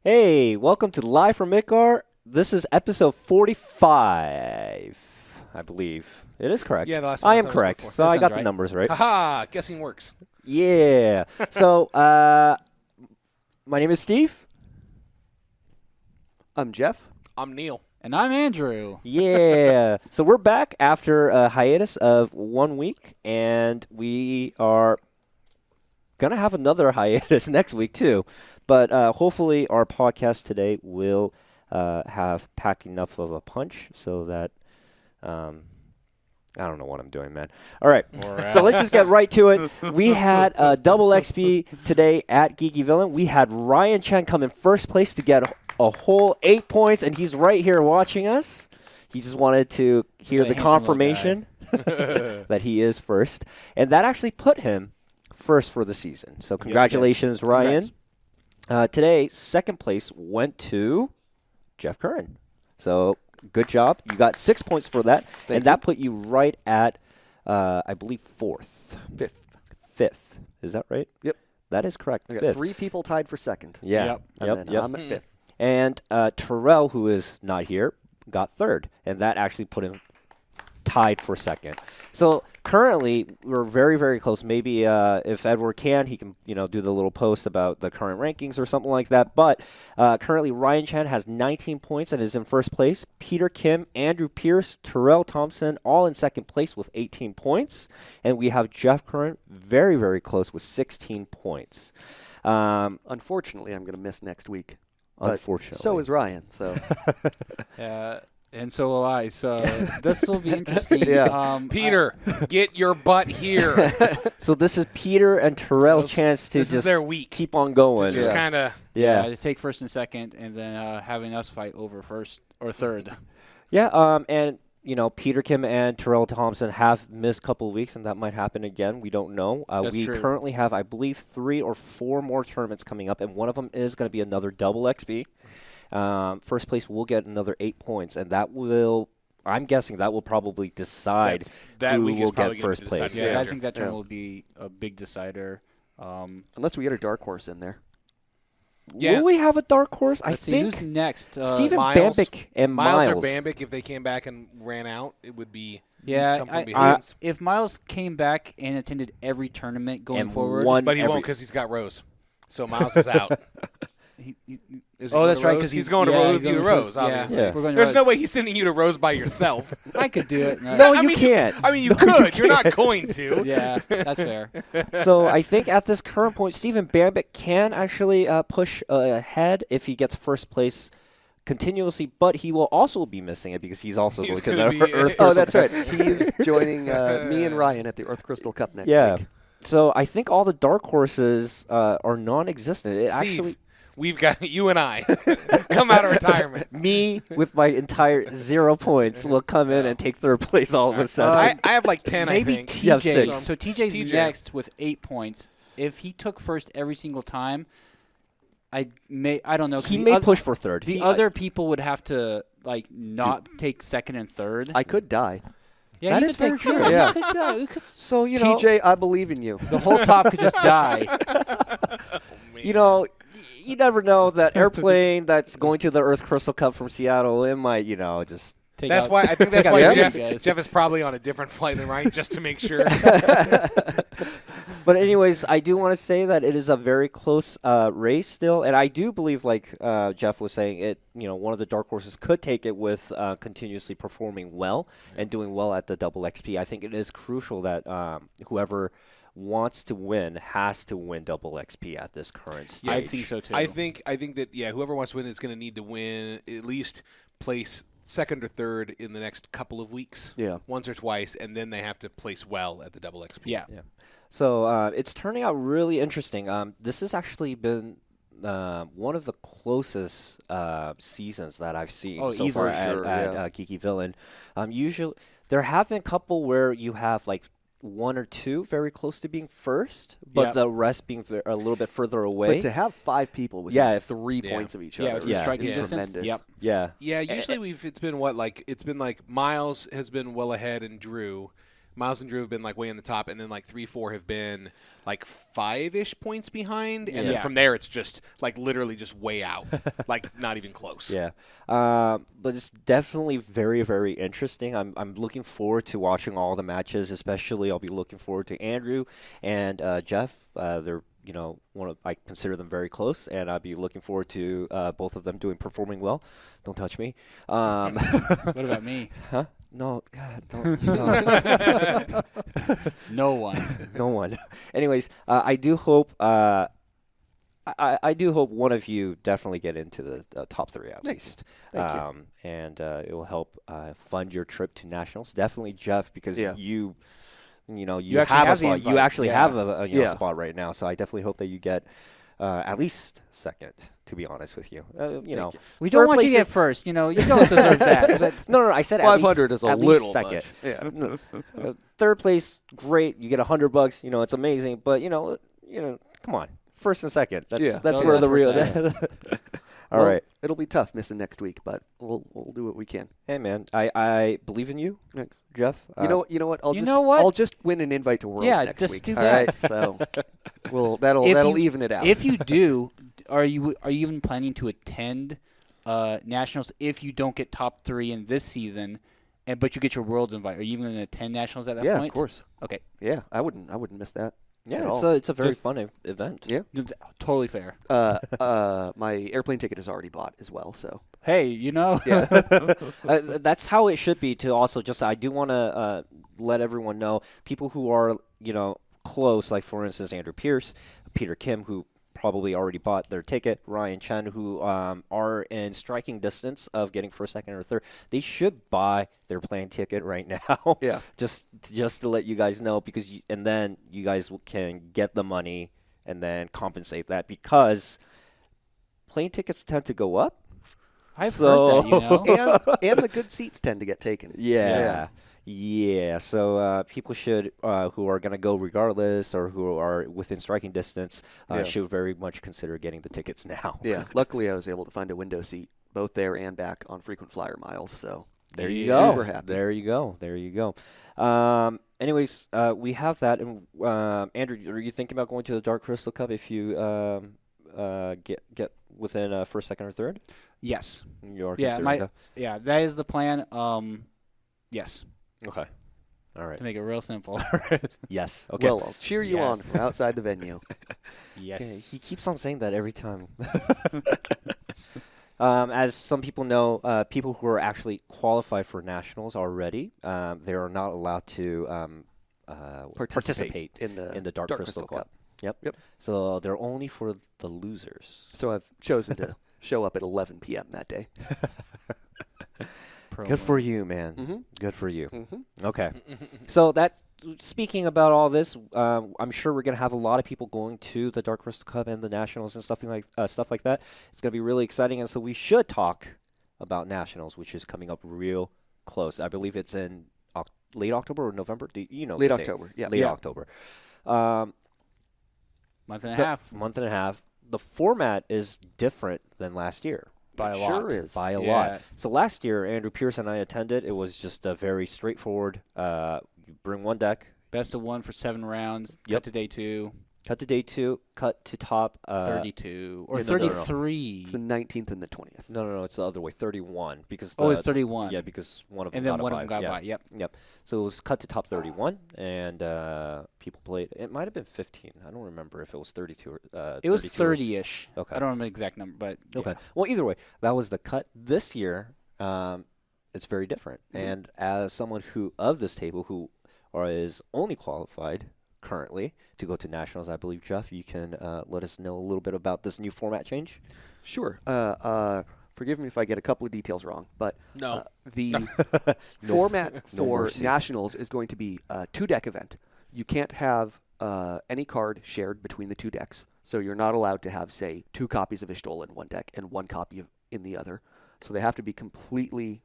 Hey, welcome to Live from MIdgar. This is episode 45, I believe. It is correct. Yeah, the last one I am correct. So I got the numbers right. Haha, guessing works. Yeah. So, my name is Steve. I'm Jeff. I'm Neil. And I'm Andrew. Yeah. So we're back after a hiatus of 1 week, and we are going to have another hiatus next week too. But hopefully our podcast today will have packed enough of a punch so that I don't know what I'm doing, man. All right. So let's just get right to it. We had double XP today at Geeky Villain. We had Ryan Chen come in first place to get a whole 8 points, and he's right here watching us. He just wanted to hear the confirmation that he is first. And that actually put him first for the season. So congratulations, Ryan. Today, second place went to Jeff Curran. So good job. You got 6 points for that. That put you right at, I believe, fifth. Is that right? Yep. That is correct. I got Fifth. 3 people tied for second. Yeah. And then I'm at fifth. And Terrell, who is not here, got third. And that actually put him tied for second. So currently, we're very, very close. Maybe if Edward can, he can do the little post about the current rankings or something like that. But currently, Ryan Chan has 19 points and is in first place. Peter Kim, Andrew Pierce, Terrell Thompson, all in second place with 18 points. And we have Jeff Curran very, very close with 16 points. Unfortunately, I'm going to miss next week. Unfortunately. So is Ryan. So. And so will I. So this will be interesting. Peter, get your butt here. So this is Peter and Terrell's chance to just their week. keep on going. Just kind of. To take first and second, and then having us fight over first or third. Yeah, and Peter Kim and Terrell Thompson have missed a couple of weeks, and that might happen again. We don't know. We currently have, I believe, 3 or 4 more tournaments coming up, and one of them is going to be another double XP. First place will get another 8 points, and that will, I'm guessing, that will probably decide who will get first place. Yeah, I think that turn will be a big decider. Unless we get a dark horse in there. Yeah. Will we have a dark horse? I think who's next. Steven Miles. Bambic and Miles Miles. or Bambic, if they came back and ran out, it would be come from behind. If Miles came back and attended every tournament going forward. But he won't because he's got Rose. So Miles is out. That's right, because he's going to Rose with you to Rose, obviously. Yeah. There's no way he's sending you to Rose by yourself. I could do it. No, you can't. I mean, you could. You're not going to. Yeah, that's fair. So I think at this current point, Steven Bambic can actually push ahead if he gets first place continuously, but he will also be missing it because he's also going to the Earth Crystal. Oh, that's right. He's joining me and Ryan at the Earth Crystal Cup next week. So I think all the dark horses are non-existent. Steve, we've got you and I come out of retirement. Me with my entire 0 points will come in and take third place all of a sudden. I have like 10, Maybe I think. TJ. You have 6. So TJ's next with 8 points. If he took first every single time, I don't know. He may push for third. The other people would have to not take second and third. I could die. Yeah, that is very true. Yeah. So TJ, I believe in you. The whole top could just die. You never know that airplane that's going to the Earth Crystal Cup from Seattle, it might, just take That's out. why I think that's why Jeff is probably on a different flight than Ryan, just to make sure. But anyways, I do want to say that it is a very close race still, and I do believe, like Jeff was saying, it. One of the dark horses could take it with continuously performing well and doing well at the double XP. I think it is crucial that whoever wants to win has to win double XP at this current stage. I think so too. I think that whoever wants to win is going to need to win at least place second or third in the next couple of weeks. Yeah, once or twice, and then they have to place well at the double XP. Yeah. So it's turning out really interesting. This has actually been one of the closest seasons that I've seen so far at Geeky Villain. Usually, there have been a couple where you have like 1 or 2 very close to being first, but the rest being a little bit further away. But to have 5 people within 3 points of each other is tremendous. Yeah. Usually it's been Miles has been well ahead and Drew, Miles and Drew have been like way in the top, and then like 3-4 have been like 5-ish points behind, and then from there it's just like literally just way out, like not even close. Yeah, but it's definitely very, very interesting. I'm looking forward to watching all the matches. Especially, I'll be looking forward to Andrew and Jeff. They're I consider them very close, and I'll be looking forward to both of them performing well. Don't touch me. What about me? Huh? No, God, don't. No one. No one. Anyways, I do hope. I do hope one of you definitely get into the top 3 at least. Thank you. And it will help fund your trip to nationals. Definitely, Jeff, because you actually have a have the spot. You invite. actually Yeah. have a spot right now. So I definitely hope that you get at least second. To be honest with you, We don't want you to place get is- first. You don't deserve that. But No, I said at least 500 is a at least little second. much. Yeah. Third place, great. You get $100. It's amazing. But come on, first and second. That's Those where are the real. for All Well, right, It'll be tough missing next week, but we'll do what we can. hey man, I believe in you, Thanks. Jeff. You know what? you know what? I'll just win an invite to Worlds Yeah, next just week. do All that. right, so that'll If you- even it out. if you do, are you even planning to attend nationals if you don't get top 3 in this season, but you get your Worlds invite? Are you even going to attend nationals at that yeah, point? of course. Okay, Yeah, I wouldn't miss that. Yeah, at it's all. a very Just- fun event. Yeah. totally fair. My airplane ticket is already bought as well. So Hey, yeah, That's how it should be. To also just, I do want to let everyone know, people who are close, like for instance Andrew Pierce, Peter Kim, who probably already bought their ticket, Ryan Chen, who are in striking distance of getting first, second, or third. They should buy their plane ticket right now. Yeah. just to let you guys know, because and then you guys can get the money and then compensate that, because plane tickets tend to go up. I've So- heard that. and the good seats tend to get taken. Yeah. So people should, who are going to go regardless or who are within striking distance, should very much consider getting the tickets now. Yeah. Luckily, I was able to find a window seat both there and back on frequent flyer miles. So There you Yeah. go. Super happy. There you go. Anyways, we have that. And Andrew, are you thinking about going to the Dark Crystal Cup if you get within first, second, or third? Yes. You are Yeah, considering that? Yeah, that is the plan. Yes, Okay. All right. to make it real simple. Yes. Okay. Well, I'll cheer you on Yes. from outside the venue. Yes. Okay, he keeps on saying that every time. As some people know, people who are actually qualified for nationals already, they are not allowed to participate in the Dark Crystal Cup. Yep. So they're only for the losers. So I've chosen to show up at 11 p.m. that day. Good for you, man. Mhm. Good for you. Mm-hmm. Okay. So that's speaking about all this. I'm sure we're gonna have a lot of people going to the Dark Crystal Cup and the Nationals and stuff like that. It's gonna be really exciting, and so we should talk about Nationals, which is coming up real close. I believe it's in late October or November. Do you know? Late the date? October. Yeah. Late October. Month and a half. Month and a half. The format is different than last year. By a It lot. sure is. By a Yeah. lot. So last year, Andrew Pierce and I attended. It was just a very straightforward. You bring one deck, Best of 1 for 7 rounds. Yep. Cut to day 2. cut to day 2, cut to top. 32 or no, no, no, no. 33. It's the 19th and the 20th. No, it's the other way. 31 because Oh, it's 31. Yeah, because one of them and then got one a of them bye. got by. Yep. So it was cut to top 31, and people played. It might have been 15. I don't remember if it was 32 or It was 32 or 30-ish. Okay. I don't remember the exact number, but yeah. Okay. Well, either way, that was the cut. This year, it's very different. Mhm. And as someone who of this table who is only qualified currently to go to nationals, I believe, Jeff, you can let us know a little bit about this new format change. Sure. Forgive me if I get a couple of details wrong, but No. the No format no for mercy. nationals is going to be a 2-deck event. You can't have any card shared between the 2 decks, so you're not allowed to have, say, 2 copies of Ishtola in one deck and 1 copy in the other. So they have to be completely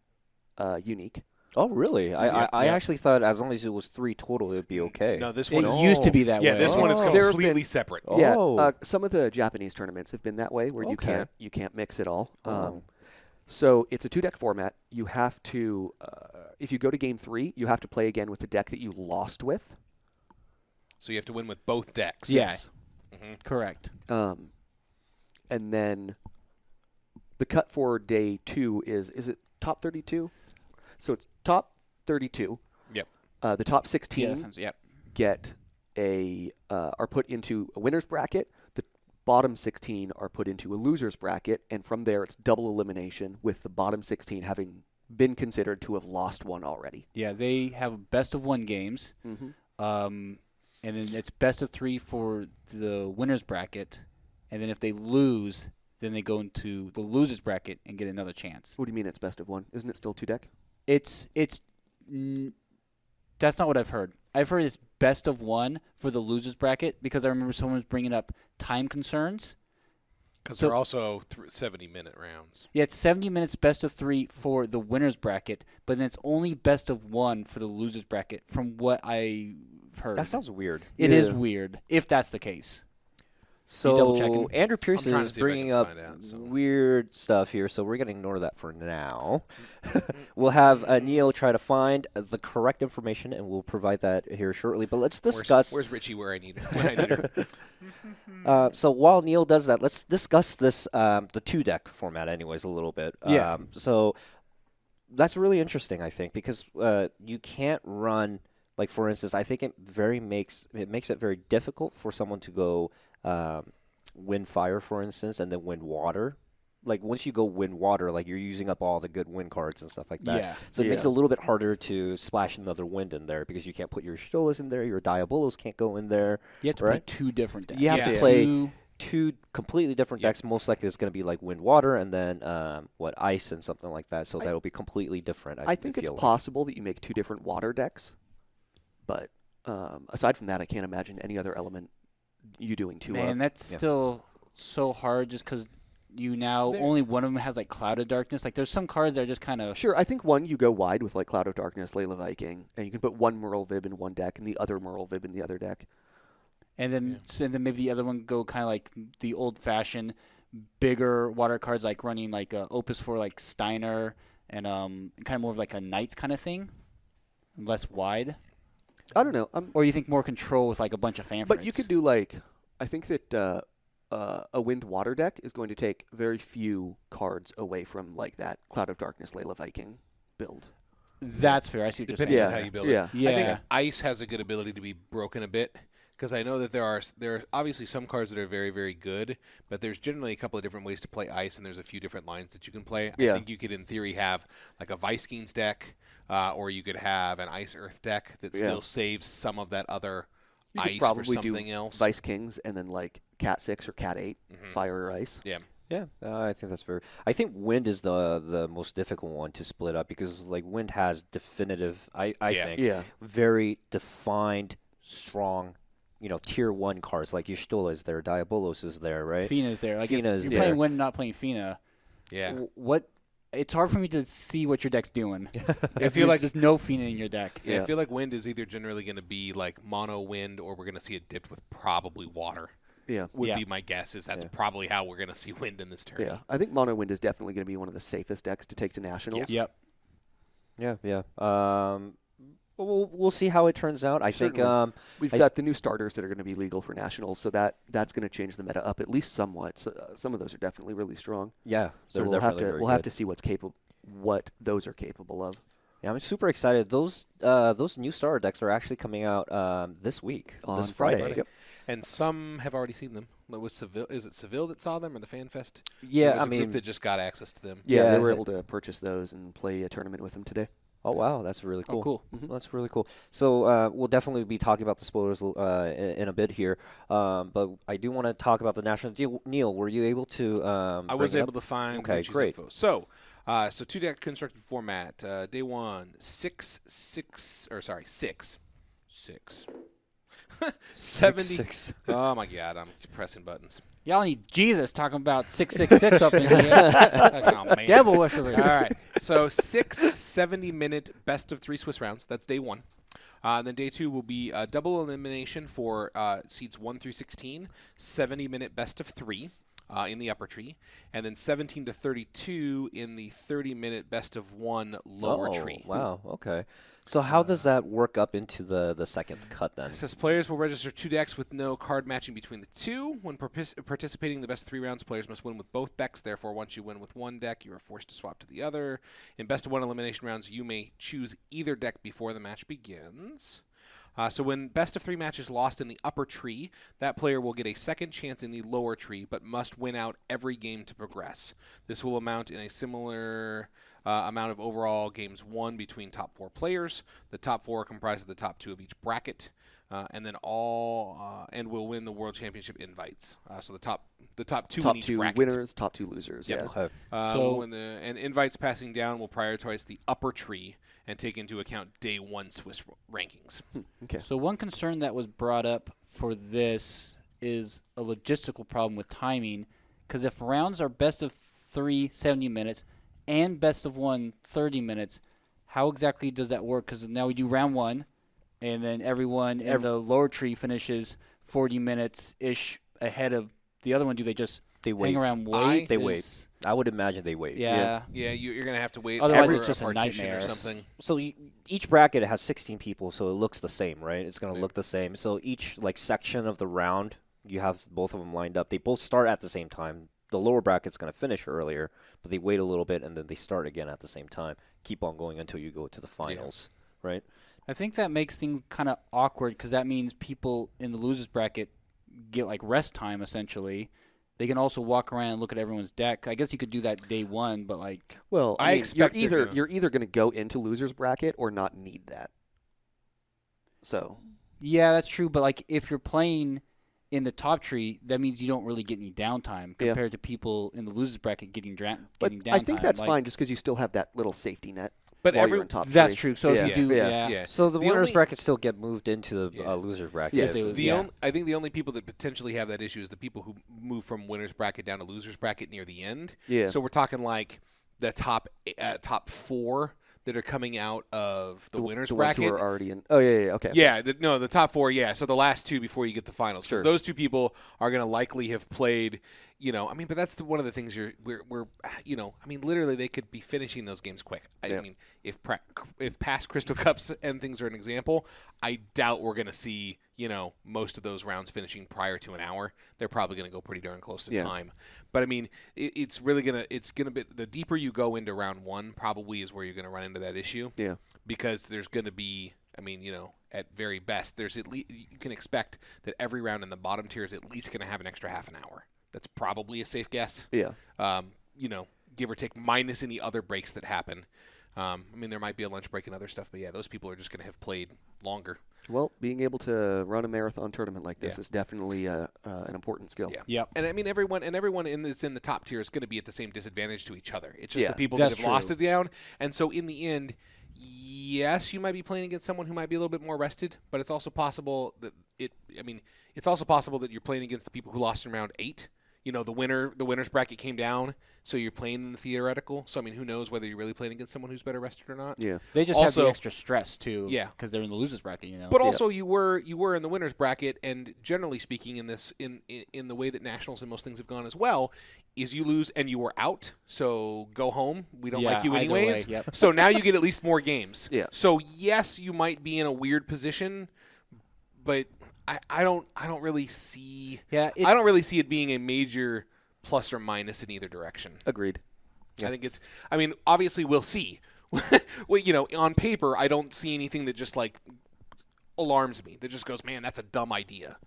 unique. Oh, really? Yeah, I yeah. actually thought as long as it was 3 total, it would be okay. No, this It one is used to be that yeah. way. This one is Oh. There's completely been- separate. Oh. Yeah, some of the Japanese tournaments have been that way, where Okay. you can't mix it all. Oh. So it's a 2-deck format. You have to, if you go to game 3, you have to play again with the deck that you lost with. So you have to win with both decks. Yeah. Yes. Correct. And then the cut for day 2 is it top 32? So it's top 32. Yep. The top 16 Yep. get are put into a winner's bracket. The bottom 16 are put into a loser's bracket, and from there it's double elimination, with the bottom 16 having been considered to have lost one already. Yeah, they have best of 1 games. And then it's best of 3 for the winner's bracket. And then if they lose, then they go into the loser's bracket and get another chance. What do you mean it's best of 1? Isn't it still 2-deck? That's not what I've heard. I've heard it's best of 1 for the loser's bracket, because I remember someone was bringing up time concerns. Because they're also 70-minute rounds. Yeah, it's 70 minutes best of 3 for the winner's bracket, but then it's only best of 1 for the loser's bracket, from what I heard. That sounds weird. It is weird, if that's the case. So double-checking? Andrew Pearson trying to is see if I bringing can up find out, so. weird stuff here, so we're going to ignore that for now. We'll have Neil try to find the correct information, and we'll provide that here shortly. But let's discuss. Where's Richie where I need her? So while Neil does that, let's discuss this the 2-deck format, anyways, a little bit. Yeah. So that's really interesting, I think, because you can't run. Like, for instance, I think it makes it very difficult for someone to go win fire, for instance, and then win water. Like, once you go win water, like, you're using up all the good win cards and stuff like that. Yeah. So it makes it a little bit harder to splash another wind in there, because you can't put your Stolas in there, your Diabolos can't go in there. You have to play 2 different decks. You have to play 2 completely different decks. Most likely it's going to be like wind, water, and then ice and something like that. So that'll be completely different. I think it's possible that you make 2 different water decks. But aside from that, I can't imagine any other element you doing 2 of. Man, that's still so hard, just because only one of them has, like, Cloud of Darkness. Like, there's some cards that are just kind of... Sure, I think you go wide with, like, Cloud of Darkness, Layla Viking, and you can put one Merle Vib in one deck and the other Merle Vib in the other deck. And then maybe the other one go kind of like the old-fashioned bigger water cards, like running, like, Opus for, like, Steiner, and kind of more of, like, a Knights kind of thing, less wide. I don't know. Or you think more control with, like, a bunch of fanfrets? But you could do, like, I think that a wind water deck is going to take very few cards away from, like, that Cloud of Darkness Layla Viking build. That's fair. I see what you're saying. Depending on how you build it. Yeah. I think ice has a good ability to be broken a bit, because I know that there are obviously some cards that are very, very good, but there's generally a couple of different ways to play ice, and there's a few different lines that you can play. Yeah. I think you could, in theory, have like a Vikings deck, or you could have an Ice Earth deck that still saves some of that other you could ice probably for something do else. Vice Kings and then, like, Cat 6 or Cat 8, fire or ice. Yeah. Yeah, I think that's fair. I think wind is the most difficult one to split up, because, like, wind has definitive, I think, very defined, strong, tier 1 cards. Like, your Stola is there, Diabolos is there, right? Fina's there. Like, Fina if is you're there. playing wind and not playing Fina, it's hard for me to see what your deck's doing. I feel like there's no Fina in your deck. I feel like wind is either generally going to be like mono wind, or we're going to see it dipped with probably water. Would be my guess. That's probably how we're going to see wind in this tournament. Yeah, I think mono wind is definitely going to be one of the safest decks to take to nationals. Yep. Yeah. We'll see how it turns out. I think we've got the new starters that are going to be legal for nationals, so that's going to change the meta up at least somewhat. So, some of those are definitely really strong. Yeah, so we'll have to see what those are capable of. Yeah, I'm super excited. Those new starter decks are actually coming out this week, this Friday. Yep. And some have already seen them. Is it Seville that saw them, or the FanFest? Yeah, there was a group that just got access to them. Yeah, they were able to purchase those and play a tournament with them today. Oh, wow. That's really cool. Oh, cool. Mm-hmm. That's really cool. So we'll definitely be talking about the spoilers in a bit here. But I do want to talk about the national deal. Neil, were you able to I was able to find great. info. So 2-deck constructed format. Day 1, 6. 70. 6. Oh, my God. I'm pressing buttons. Y'all need Jesus talking about 666 up in here. Oh, man. Devil worshippers. All right. So 6 70-minute best of 3 Swiss rounds. That's day 1. Then day 2 will be a double elimination for seeds 1 through 16, 70-minute best of 3. in the upper tree, and then 17 to 32 in the 30-minute best of one lower tree. Wow. Okay. So how does that work up into the second cut then? It says players will register 2 decks with no card matching between the two. When participating in the best of 3 rounds, players must win with both decks. Therefore, once you win with one deck, you are forced to swap to the other. In best of one elimination rounds, you may choose either deck before the match begins. So when best of 3 matches lost in the upper tree, that player will get a second chance in the lower tree, but must win out every game to progress. This will amount in a similar amount of overall games won between top 4 players. The top 4 are comprised of the top 2 of each bracket, and then and will win the World Championship invites. So the top 2 in each bracket. Winners, top 2 losers. Yep. Yeah. Okay. And invites passing down will prioritize the upper tree and take into account day 1 Swiss rankings. Okay. So one concern that was brought up for this is a logistical problem with timing, because if rounds are best of 3 70 minutes and best of 1 30 minutes, how exactly does that work? Because now we do round 1, and then everyone in the lower tree finishes 40 minutes-ish ahead of the other one. Do they just hang around wait? They wait. I would imagine they wait. Yeah. Yeah, you're going to have to wait. Otherwise, for it's just a partition nightmare. or something. So each bracket has 16 people, so it looks the same, right? It's going to look the same. So each section of the round, you have both of them lined up. They both start at the same time. The lower bracket's going to finish earlier, but they wait a little bit, and then they start again at the same time. Keep on going until you go to the finals, right? I think that makes things kind of awkward, because that means people in the losers bracket get rest time, essentially. They can also walk around and look at everyone's deck. I guess you could do that day 1, but well, I expect you're either going to go into losers bracket or not need that. So yeah, that's true. But if you're playing in the top tree, that means you don't really get any downtime compared to people in the losers bracket getting downtime. I think that's fine, just because you still have that little safety net. But while you're in top that's three. true. So if you do, Yeah. So the winners only- bracket still get moved into the losers bracket. Yes. I think the only people that potentially have that issue is the people who move from winners bracket down to losers bracket near the end. Yeah. So we're talking the top 4 that are coming out of the winners the bracket. ones who are already in. Oh yeah, okay. Yeah, the top 4. Yeah, so the last 2 before you get the finals, because Sure. those 2 people are going to likely have played. But that's one of the things we're literally they could be finishing those games quick. I mean, if past Crystal Cups and things are an example, I doubt we're going to see most of those rounds finishing prior to an hour. They're probably going to go pretty darn close to time. But I mean, it's gonna be the deeper you go into round 1, probably is where you're going to run into that issue. Yeah. Because there's going to be, at very best, there's at least you can expect that every round in the bottom tier is at least going to have an extra half an hour. That's probably a safe guess. Yeah. Give or take, minus any other breaks that happen. There might be a lunch break and other stuff, but yeah, those people are just going to have played longer. Well, being able to run a marathon tournament like this is definitely an important skill. Yeah. Yep. And everyone that's in the top tier is going to be at the same disadvantage to each other. It's just the people that's that have lost true. it down. And so in the end, yes, you might be playing against someone who might be a little bit more rested, but it's also possible that you're playing against the people who lost in round 8. The winner's bracket came down, so you're playing in the theoretical. So who knows whether you're really playing against someone who's better rested or not? Yeah. They just Also- have the extra stress too. Yeah. Because they're in the losers bracket. But also, you were in the winners bracket, and generally speaking, in the way that nationals and most things have gone as well, is you lose and you were out. So go home. We don't like you either way, anyways. yep. So now you get at least more games. Yeah. So yes, you might be in a weird position, but I don't really see. Yeah, I don't really see it being a major plus or minus in either direction. Agreed. I think it's. Obviously, we'll see. On paper, I don't see anything that just alarms me. That just goes, man, that's a dumb idea.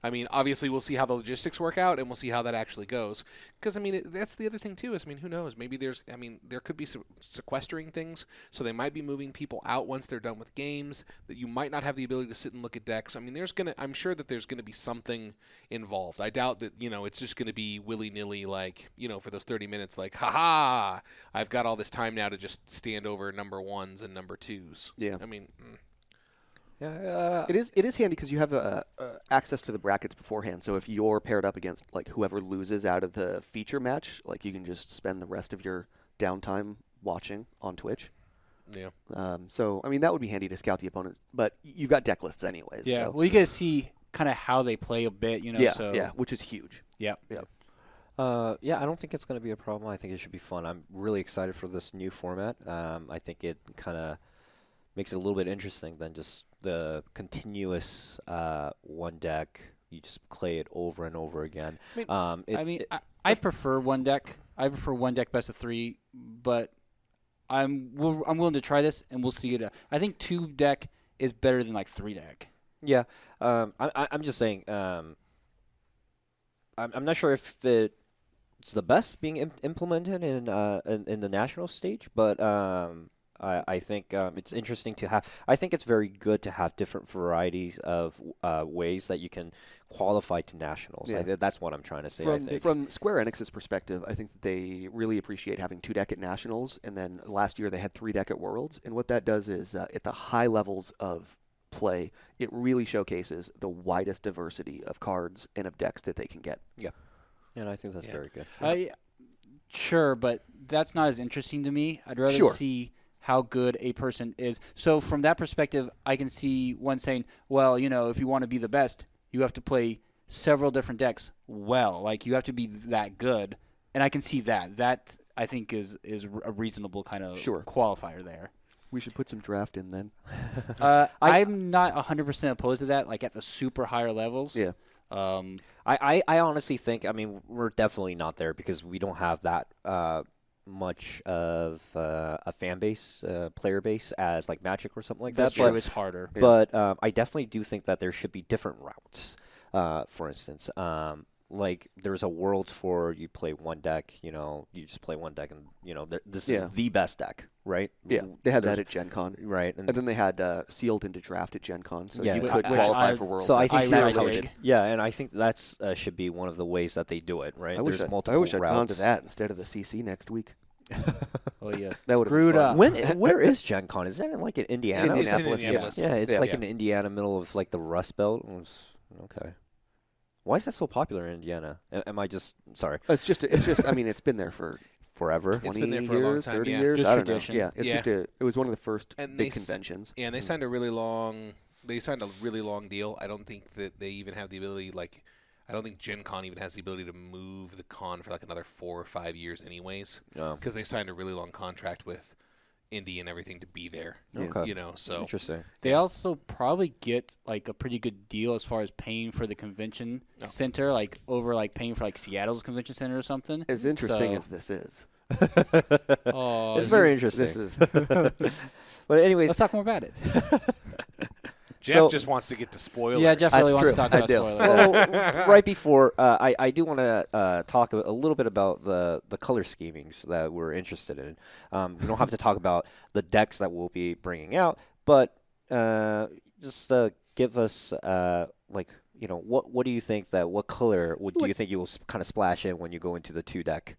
Obviously, we'll see how the logistics work out, and we'll see how that actually goes. Because that's the other thing too. Who knows? Maybe there could be sequestering things, so they might be moving people out once they're done with games. That you might not have the ability to sit and look at decks. I'm sure that there's gonna be something involved. I doubt that it's just gonna be willy nilly for those 30 minutes. Haha, I've got all this time now to just stand over number 1s and number 2s. Yeah. Yeah. It is handy because you have access to the brackets beforehand. So if you're paired up against whoever loses out of the feature match, you can just spend the rest of your downtime watching on Twitch. Yeah. So that would be handy to scout the opponents. But you've got deck lists anyways. Yeah. So. Well, you get to see kind of how they play a bit. Yeah. So yeah, which is huge. Yep. Yeah. Yeah, I don't think it's going to be a problem. I think it should be fun. I'm really excited for this new format. I think it kind of makes it a little bit interesting than just the continuous one deck. You just play it over and over again. I prefer one deck. I prefer one deck best of 3, but I'm willing to try this, and we'll see it. I think 2 deck is better than like 3 deck. Yeah, I'm just saying. I'm not sure if it's the best being implemented in the national stage, but I think it's interesting to have. I think it's very good to have different varieties of ways that you can qualify to nationals. Yeah. That's what I'm trying to say. From Square Enix's perspective, I think that they really appreciate having 2 deck at nationals, and then last year they had 3 deck at Worlds. And what that does is, at the high levels of play, it really showcases the widest diversity of cards and of decks that they can get. Yeah, and I think that's very good. Sure, but that's not as interesting to me. I'd rather Sure. see how good a person is. So from that perspective, I can see one saying, well, if you want to be the best, you have to play several different decks well. Like, you have to be that good. And I can see that. That, I think, is a reasonable kind of qualifier there. We should put some draft in then. I'm not 100% opposed to that, like at the super higher levels. Yeah. I honestly think, we're definitely not there because we don't have that much of a fan base, player base as like Magic or something like That's that. true. But It's harder. But I definitely do think that there should be different routes. For instance, like there's a world for you play one deck, you just play one deck, and this is the best deck, right? Yeah, they had that at Gen Con. Right. And then they had sealed into draft at Gen Con, so Yeah, you which could qualify for Worlds. So I think that's really how dig. and I think that's should be one of the ways that they do it, right? I wish There's I'd multiple gone routes. to that instead of the CC next week. Oh, yeah. That would've been Screwed fun. up. Where is Gen Con? Is that in like in Indiana? Indianapolis, It's in Indianapolis. Yeah, it's like Yeah. in Indiana, middle of like the Rust Belt. Okay. Why is that so popular in Indiana? Am I just sorry? It's just. It's been there for Forever. 20 been there for a years, long time, 30 yeah. years. Just I don't tradition. know. Yeah, it's Yeah. just it was one of the first And big they s- conventions. And they signed a really long. They signed a really long deal. I don't think that they even have the ability. I don't think Gen Con even has the ability to move the con for like another 4 or 5 years, anyways. Oh. Because they signed a really long contract with Indy and everything to be there. Okay. So Interesting. They also probably get like a pretty good deal as far as paying for the convention center, like over like paying for like Seattle's convention center or something. As interesting So- as this is, Oh, It's very interesting. this is But anyways, Let's talk more about it. Jeff So- just wants to get to spoilers. Yeah, Jeff really That's wants true. to talk I about do. spoilers. well, right before, I do want to talk a little bit about the color schemings that we're interested in. We don't have to talk about the decks that we'll be bringing out, but just give us what do you think what color do you think you will kind of splash in when you go into the 2 deck?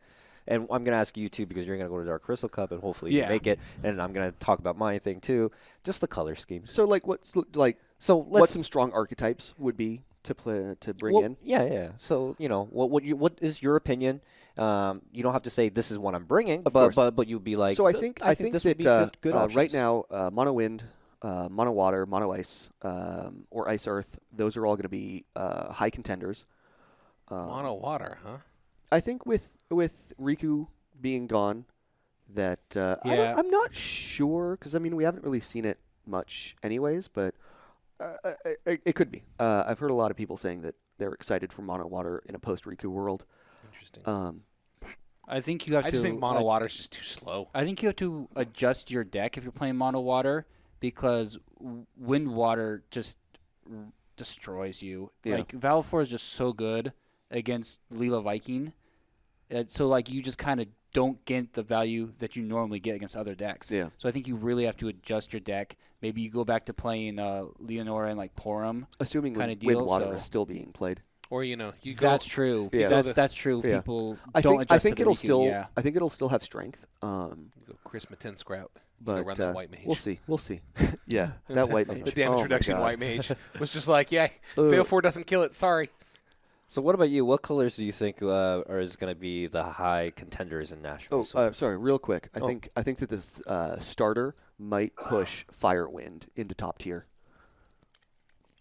And I'm going to ask you too because you're going to go to Dark Crystal Cup and hopefully you make it. And I'm going to talk about my thing too, just the color schemes. so. Like, what's like? So What some strong archetypes would be to bring in? Yeah. So what is your opinion? You don't have to say this is what I'm bringing, Of but course. but you'll be like. So I think this that would be good right options. now, mono wind, mono water, mono ice, or ice earth. Those are all going to be high contenders. Mono water, huh? I think with Riku being gone, that Yeah. I'm not sure because we haven't really seen it much, anyways. But it could be. I've heard a lot of people saying that they're excited for mono water in a post Riku world. Interesting. I think you have I to. just think mono water is just too slow. I think you have to adjust your deck if you're playing mono water because wind water just destroys you. Yeah. Like Valifor is just so good against Leela Viking. So like you just kind of don't get the value that you normally get against other decks. Yeah. So I think you really have to adjust your deck. Maybe you go back to playing Leonora and like Porum. Assuming Kinda wind deal, water so- is still being played. Or you go. That's true. Yeah. That's true. Yeah. People I don't think adjust to the it'll Riku, still. Yeah. I think it'll still have strength. You go Chris Sprout. But run that white mage. we'll see. We'll see. Yeah, that white mage. The damage Oh my reduction God. white mage was just like, yeah, Ugh. fail 4 doesn't kill it. Sorry. So what about you? What colors do you think is going to be the high contenders in Oh, nationals? sorry, real quick. I Oh. think that this starter might push Firewind into top tier.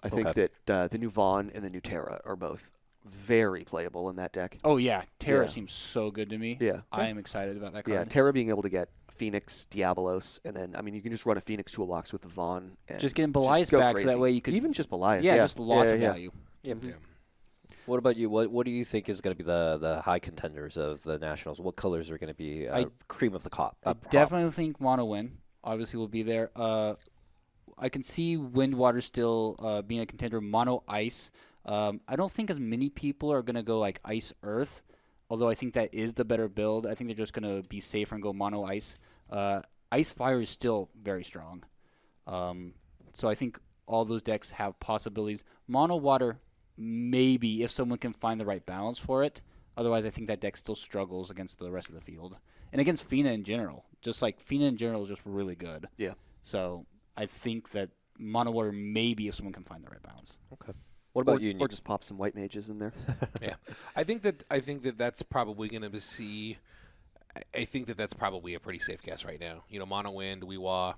I think Okay. that the new Vaughn and the new Terra are both very playable in that deck. Oh yeah, Terra Yeah. seems so good to me. Yeah. I am excited about that card. Yeah, Terra being able to get Phoenix, Diabolos, and then, I mean, you can just run a Phoenix toolbox with Vaughn. And Just getting Belias go back crazy. so that way you could Even just Belias. yeah, Yeah, just lots of yeah. value. Yep. Yeah. What about you? What do you think is going to be the high contenders of the Nationals? What colors are going to be cream of the crop? I definitely think Mono Wind obviously will be there. I can see Windwater still being a contender. Mono Ice. I don't think as many people are going to go like Ice Earth, although I think that is the better build. I think they're just going to be safer and go Mono Ice. Ice Fire is still very strong. So I think all those decks have possibilities. Mono Water, maybe, if someone can find the right balance for it. Otherwise, I think that deck still struggles against the rest of the field. And against Fina in general. Just like Fina in general is just really good. Yeah. So I think that Mono Water maybe if someone can find the right balance. Okay. What about you? Or just pop some white mages in there. Yeah, I think that that's probably going to see. I think that that's probably a pretty safe guess right now. You know, Mono Wind, Weewa,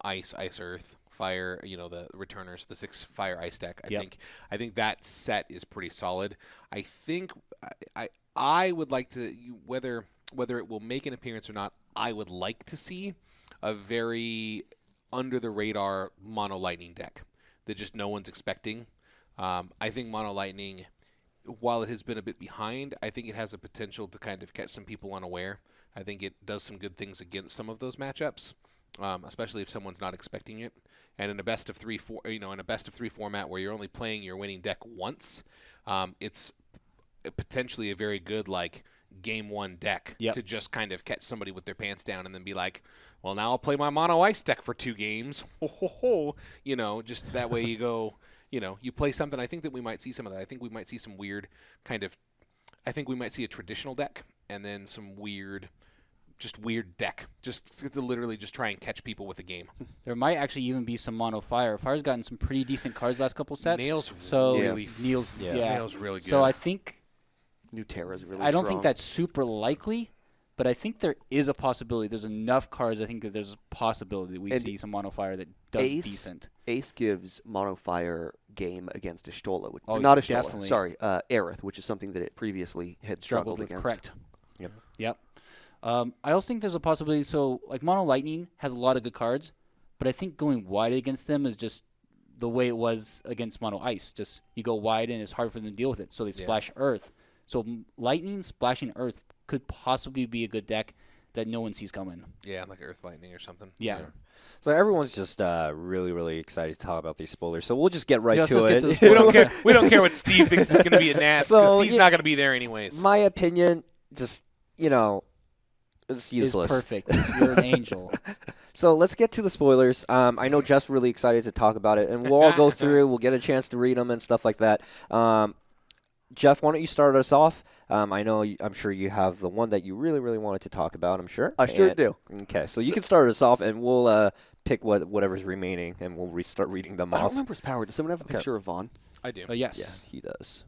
Ice, Ice Earth, Fire. You know, the returners, the 6 Fire Ice deck. I think that set is pretty solid. I think I would like to whether it will make an appearance or not. I would like to see a very under the radar Mono Lightning deck that just no one's expecting. I think Mono Lightning, while it has been a bit behind, I think it has a potential to kind of catch some people unaware. I think it does some good things against some of those matchups, especially if someone's not expecting it. And in a best of 3 format where you're only playing your winning deck once, it's potentially a very good game 1 deck to just kind of catch somebody with their pants down and then be like, well, now I'll play my Mono Ice deck for 2 games. Ho, ho, ho. You know, just that way you go. You know, you play something. I think that we might see some of that. I think we might see some weird I think we might see a traditional deck and then some weird deck. Just to literally just try and catch people with a game. There might actually even be some Mono Fire. Fire's gotten some pretty decent cards last couple sets. Nail's really good. So I think New Terra's really I don't strong. think that's super likely, but I think there is a possibility. There's enough cards. I think that there's a possibility that we see some Mono Fire that does decent. Ace gives Mono Fire game against Ishtola. Oh, not Ishtola, definitely. sorry, Aerith, which is something that it previously had struggled with. against. Correct. Yep. I also think there's a possibility. So, like Mono Lightning has a lot of good cards, but I think going wide against them is just the way it was against Mono Ice. Just you go wide and it's hard for them to deal with it. So they splash Earth. So Lightning splashing Earth could possibly be a good deck that no one sees coming. Yeah, like Earth Lightning or something. Yeah. So everyone's just really, really excited to talk about these spoilers. So we'll just get right Let's to just it. get to the We don't care. We don't care what Steve thinks is going to be a Nats because So, he's yeah. not going to be there anyways. My opinion, just it's useless. Is perfect. You're an angel. So let's get to the spoilers. I know Jeff's really excited to talk about it, and we'll all go through. We'll get a chance to read them and stuff like that. Jeff, why don't you start us off? I'm sure you have the one that you really, really wanted to talk about, I'm sure. I sure do. Okay, so you can start us off, and we'll pick whatever's remaining, and we'll start reading them I don't off. remember his power. Does someone have a picture of Vaughn? I do. Yes. Yeah, he does.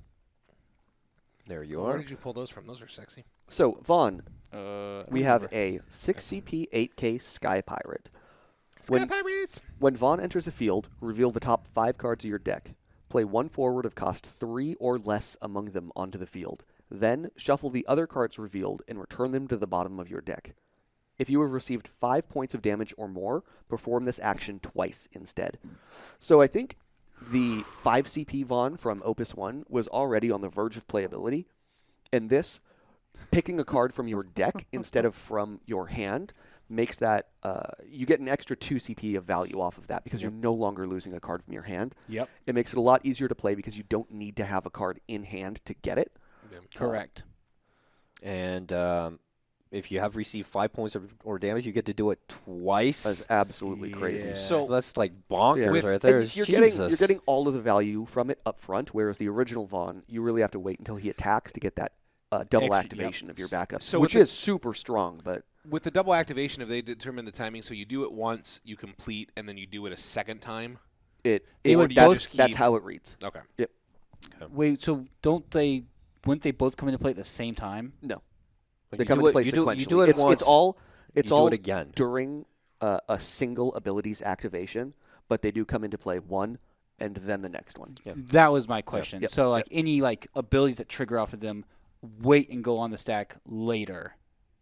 There you Where are. did you pull those from? Those are sexy. So, Vaughn, I we don't have remember. a 6 CP 8K Sky Pirate. Sky When- Pirates. When Vaughn enters the field, reveal the top 5 cards of your deck. Play 1 forward of cost 3 or less among them onto the field. Then, shuffle the other cards revealed and return them to the bottom of your deck. If you have received 5 points of damage or more, perform this action twice instead. So I think the 5 CP Vaughn from Opus 1 was already on the verge of playability. And this, picking a card from your deck instead of from your hand, makes that you get an extra 2 CP of value off of that because you're no longer losing a card from your hand. Yep. It makes it a lot easier to play because you don't need to have a card in hand to get it. Correct. And if you have received 5 points or damage, you get to do it twice. That's absolutely crazy. Yeah. So That's like bonkers With- right there. And you're Jesus. getting all of the value from it up front, whereas the original Vaughn, you really have to wait until he attacks to get that double Extra- activation of your backup, So which with the- is super strong. But with the double activation, if they determine the timing, so you do it once, you complete, and then you do it a second time. it would that's, both that's keep- how it reads. Okay. Yep. Wait, so wouldn't they both come into play at the same time? No, Like, they you come do into play it- you do- sequentially. you do it it's once, all you do all it again. during a single ability's activation, but they do come into play 1 and then the next one. That was my question. Yep. So like any like abilities that trigger off of them, wait and go on the stack later.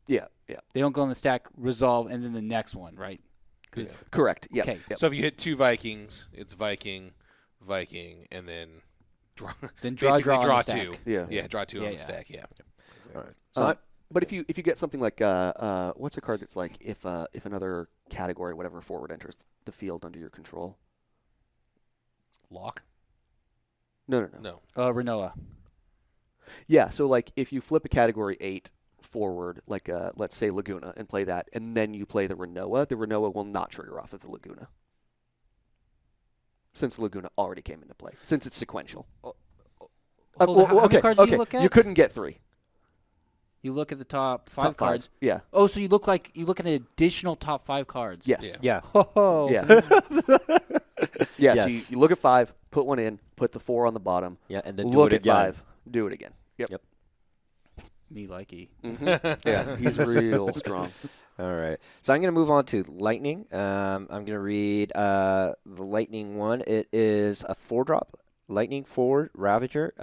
Yeah. They don't go on the stack, resolve, and then the next one, right? Correct. Yeah. Okay. Yep. So if you hit 2 Vikings, it's Viking, and then draw. Then draw basically on the draw stack. 2. Yeah. Yeah, draw 2 on Yeah, the yeah. stack. Yeah. All right. So But if you get something like what's a card that's like if another category, whatever forward enters the field under your control? Lock? No. Renoa. Yeah. So like if you flip a category 8 forward, like let's say Laguna, and play that, and then you play the Renoa will not trigger off of the Laguna, since the Laguna already came into play, since it's sequential. Hold on, how many cards do you look at? You couldn't get 3. You look at the top 5 Top 5. cards. Yeah. Oh, so you look at an additional top 5 cards. Yes. yeah. Yeah. Yeah. So Yes. you look at 5, put 1 in, put the 4 on the bottom. Yeah, and then do Look it at again. 5, do it again. Yep. Me likey. Yeah. He's real strong. All right. So I'm going to move on to Lightning. I'm going to read the Lightning one. It is a 4-drop Lightning 4 Ravager.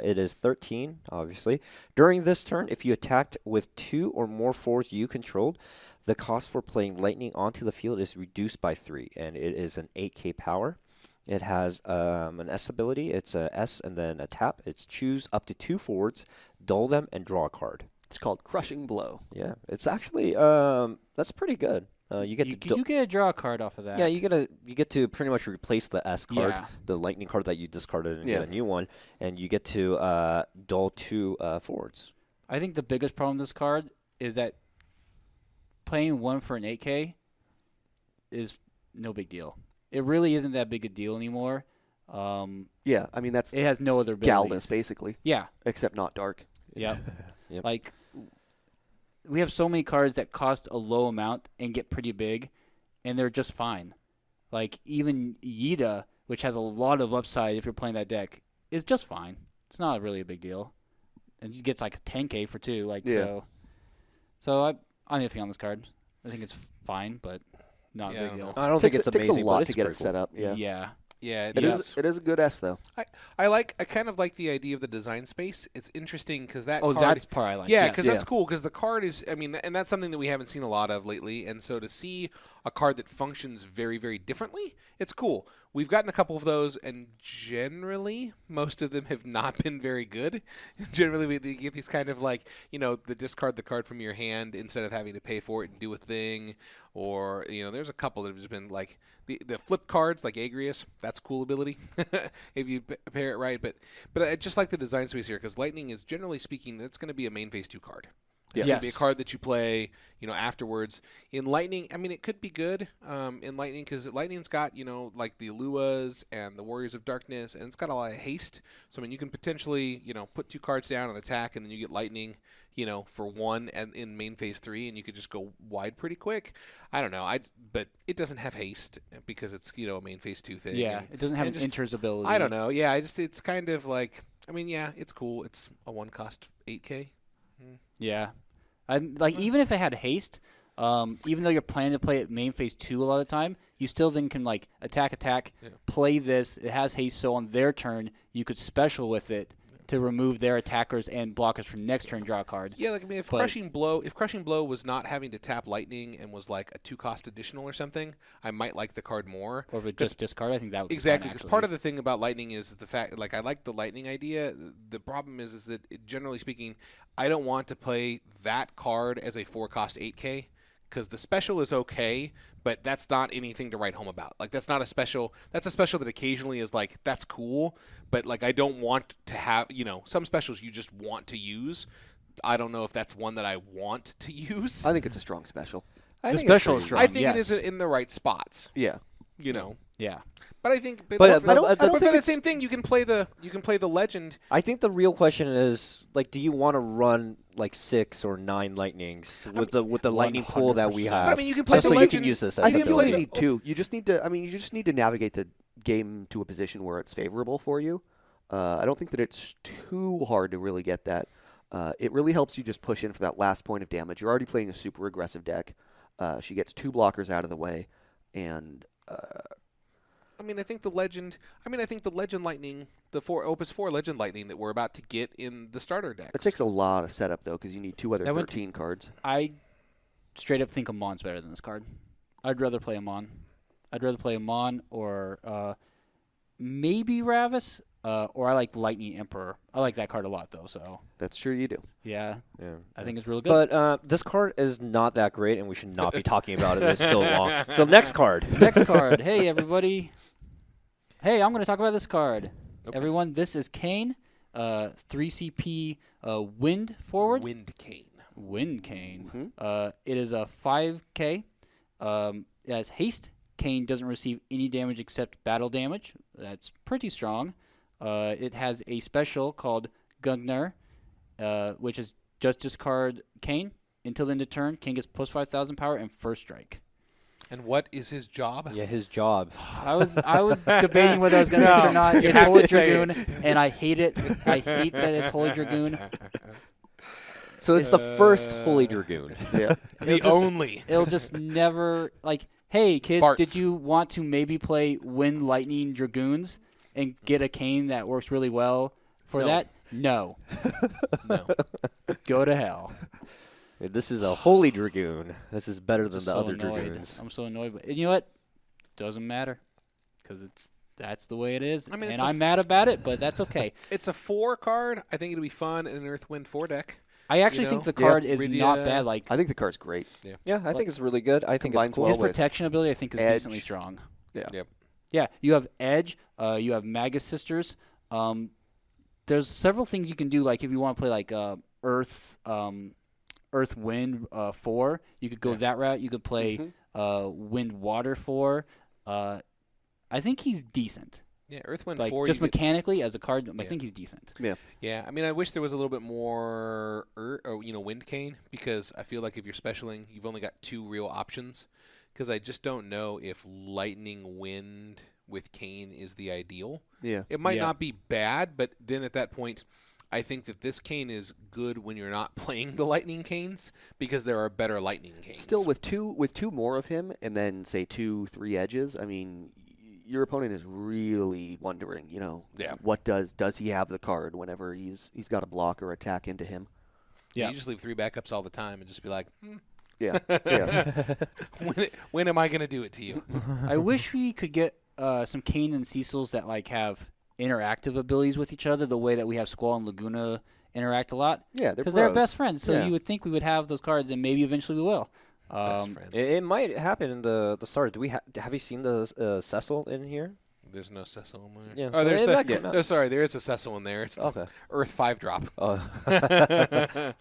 It is 13, obviously. During this turn, if you attacked with 2 or more 4s you controlled, the cost for playing Lightning onto the field is reduced by 3, and it is an 8k power. It has an S ability. It's a S and then a tap. It's choose up to 2 forwards, dull them, and draw a card. It's called Crushing Blow. Yeah, it's actually that's pretty good. You get You get a draw card off of that. yeah, you get to pretty much replace the S card, Yeah. the Lightning card that you discarded, and Yeah. get a new one, and you get to dull 2 forwards. I think the biggest problem with this card is that playing 1 for an 8K is no big deal. It really isn't that big a deal anymore. Yeah, I mean that's It has no other abilities. Galdus basically, Yeah. except not dark. Yep. Yep. Like, we have so many cards that cost a low amount and get pretty big, and they're just fine. Like, even Yida, which has a lot of upside if you're playing that deck, is just fine. It's not really a big deal. And he gets like a 10k for 2. Like, Yeah. So I'm iffy on this card. I think it's fine, but not Yeah, a I big don't deal. know. I don't Takes think it's a amazing, lot but to it's get it pretty set cool. up. Yeah. Yeah. Yeah, It is a good S though. I kind of like the idea of the design space. It's interesting because that Oh, card, that's part I like. yeah, yes. because that's cool. Because the card is, I mean, and that's something that we haven't seen a lot of lately. And so to see a card that functions very, very differently, it's cool. We've gotten a couple of those, and generally, most of them have not been very good. Generally, we get these kind of like, the discard the card from your hand instead of having to pay for it and do a thing. Or, there's a couple that have just been like the flip cards, like Agrius. That's a cool ability if you pair it right. But I just like the design space here because Lightning is, generally speaking, that's going to be a main phase 2 card. It's going to be a card that you play, afterwards. In Lightning, I mean, it could be good in Lightning because Lightning's got, like the Aluas and the Warriors of Darkness, and it's got a lot of haste. So, I mean, you can potentially, put 2 cards down and attack, and then you get Lightning, for 1 and in main phase 3, and you could just go wide pretty quick. I don't know. But it doesn't have haste because it's, a main phase 2 thing. Yeah, it doesn't have an just- enters ability. I don't know. Yeah, it's kind of like, I mean, yeah, it's cool. It's a 1-cost 8K. Yeah. Even if it had haste, even though you're planning to play it main phase 2 a lot of the time, you still then can attack, play this. It has haste, so on their turn, you could special with it to remove their attackers and blockers from next turn draw cards. Yeah, like I mean, if Crushing Blow was not having to tap Lightning and was like a 2-cost additional or something, I might like the card more. Or if it just discard, I think that would Exactly, be because fine, part of the thing about Lightning is the fact, like, I like the Lightning idea. The problem is that, generally speaking, I don't want to play that card as a 4-cost 8K, because the special is okay, but that's not anything to write home about. Like, that's not a special. That's a special that occasionally is like, that's cool, but, like, I don't want to have, some specials you just want to use. I don't know if that's one that I want to use. I think it's a strong special. I The think it's special pretty is strong. I think yes. it is in the right spots, Yeah. Yeah. But I think, But for I don't for think the it's- same thing, you can play the legend. I think the real question is, like, do you want to run like 6 or 9 lightnings with the lightning pool that we 100%. have? But, I mean, you can play just the so legend. you can use this I as think you ability. only need 2. You just need to navigate the game to a position where it's favorable for you. I don't think that it's too hard to really get that. It really helps you just push in for that last point of damage. You're already playing a super aggressive deck. She gets 2 blockers out of the way, and I mean, I think the Legend Lightning, the Opus 4 Legend Lightning that we're about to get in the starter decks. It takes a lot of setup though, because you need 2 other I went 13 cards. I straight up think Amon's better than this card. I'd rather play Amon. I'd rather play Amon or maybe Ravis, or I like Lightning Emperor. I like that card a lot, though. So That's true, you do. yeah, Yeah. I think it's really good. But this card is not that great, and we should not be talking about it. It's so long. So next card. Next card. Hey, everybody. Hey, I'm going to talk about this card. Okay. Everyone, this is Kane, 3CP Wind Forward. Wind Cane. Wind Cane. Mhm. It is a 5K. It has haste. Kane doesn't receive any damage except battle damage. That's pretty strong. It has a special called Gugner, which is just discard Kane. Until the end of turn, Kane gets plus 5,000 power and first strike. And what is his job? Yeah, his job. I was debating whether I was going to No, mention or not. you It's have to Holy say it. Dragoon, and I hate it. I hate that it's Holy Dragoon. So it's the first Holy Dragoon. Yeah. The only. It'll just never hey kids, Bart's. did you want to maybe play Wind Lightning Dragoons and get a Cane that works really well for No. that? No. No. Go to hell. This is a Holy Dragoon. This is better than Just the so other annoyed. Dragoons. I'm so annoyed, but you know what? Doesn't matter because that's the way it is, I mean, and it's a I'm mad about it, but that's okay. It's a 4 card. I think it'll be fun in an Earth Wind 4 deck. I actually know? think the Yeah. card is Really, not bad. I think the card's great. Yeah, I think it's really good. I think it's Combines cool. well his with protection ability, I think, is Edge. decently strong. Yeah. Yep. Yeah, you have Edge. You have Magus Sisters. There's several things you can do. Like if you want to play like Earth, Earth Wind 4, you could go Yeah. that route. You could play Mhm. Wind Water 4. I think he's decent. Yeah, Earth Wind Like 4. just you get- mechanically as a card, I Yeah. think he's decent. Yeah, I mean, I wish there was a little bit more, Wind Cane, because I feel like if you're specialing, you've only got 2 real options. Because I just don't know if Lightning Wind with Cane is the ideal. Yeah. It might Yeah. not be bad, but then at that point, I think that this cane is good when you're not playing the Lightning Canes, because there are better Lightning Canes. Still, with two more of him, and then say 2-3 edges. I mean, your opponent is really wondering. Yeah. What does he have the card whenever he's got a block or attack into him? Yeah. You just leave 3 backups all the time and just be like, Yeah. Yeah. when am I going to do it to you? I wish we could get some Kane and Cecils that have interactive abilities with each other, the way that we have Squall and Laguna interact a lot. Yeah. Because they're bros. best friends, so Yeah. you would think we would have those cards, and maybe eventually we will. Best friends. It might happen in the start. Do we have you seen the Cecil in here? There's no Cecil in there. Yeah, Oh, so there's it the. might come out. No, sorry, there is a Cecil in there. It's the Okay. Earth 5 drop. Oh,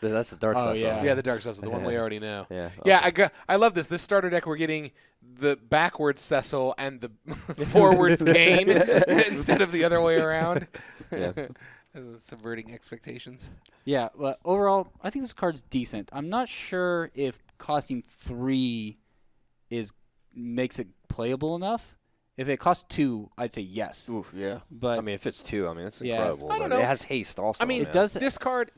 that's the dark Oh, Cecil. yeah. Yeah, the Dark Cecil, the one we already know. Yeah. Yeah, I love this. This starter deck, we're getting the backwards Cecil and the forwards Kane instead of the other way around. Yeah. Subverting expectations. Yeah, but overall, I think this card's decent. I'm not sure if costing 3 makes it playable enough. If it costs 2, I'd say yes. Oof, yeah. But I mean, if it's 2, I mean, it's Yeah. incredible. I don't but know. It has haste also. I mean, man. it does. This card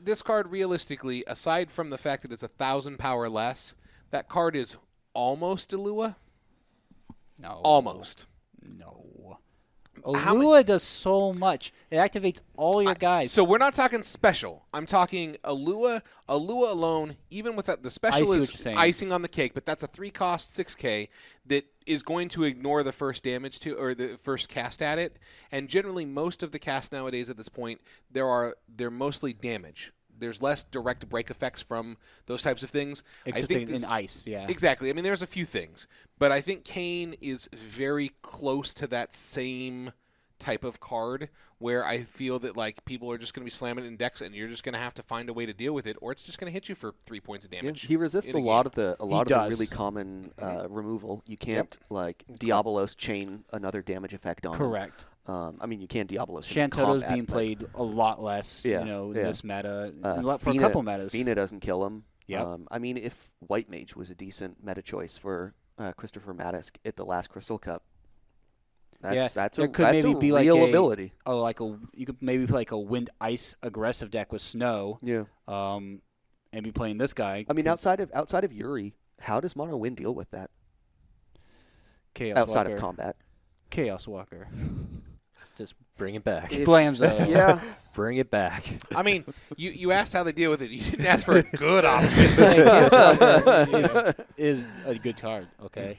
realistically, aside from the fact that it's 1,000 power less, that card is almost Alua. No. Almost. No. How many- Alua does so much. It activates all your guys. So we're not talking special. I'm talking Alua. Alua alone, even with that, the I special see is what you're saying. icing on the cake, but that's a 3-cost 6K that is going to ignore the first damage to or the first cast at it. And generally, most of the casts nowadays at this point, they're mostly damage. There's less direct break effects from those types of things. Except I think in ice, yeah. Exactly. I mean, there's a few things, but I think Kane is very close to that same type of card where I feel that people are just going to be slamming it in decks, and you're just going to have to find a way to deal with it, or it's just going to hit you for 3 points of Yeah, damage. he resists in a a lot game. of the does. really common removal. You can't Diabolos chain another damage effect on him. Correct. I mean, you can Diabolos in Shantoto's combat, being but, played a lot less, Yeah, in yeah. this meta, for a Fina- couple metas. Fina doesn't kill him. Yep. I mean, if White Mage was a decent meta choice for Christopher Mattis at the last Crystal Cup, that's there could that's maybe a be real like ability. You could maybe play like a Wind Ice aggressive deck with Snow, Yeah. and be playing this guy. I mean, 'cause outside of Yuri, how does Mono Wind deal with that Chaos outside Walker. of combat? Chaos Walker. Just Bring it back. Blamzo. Yeah. Bring it back. I mean, you asked how they deal with it. You didn't ask for a good option. Hey, Chaos Walker is a good card, okay?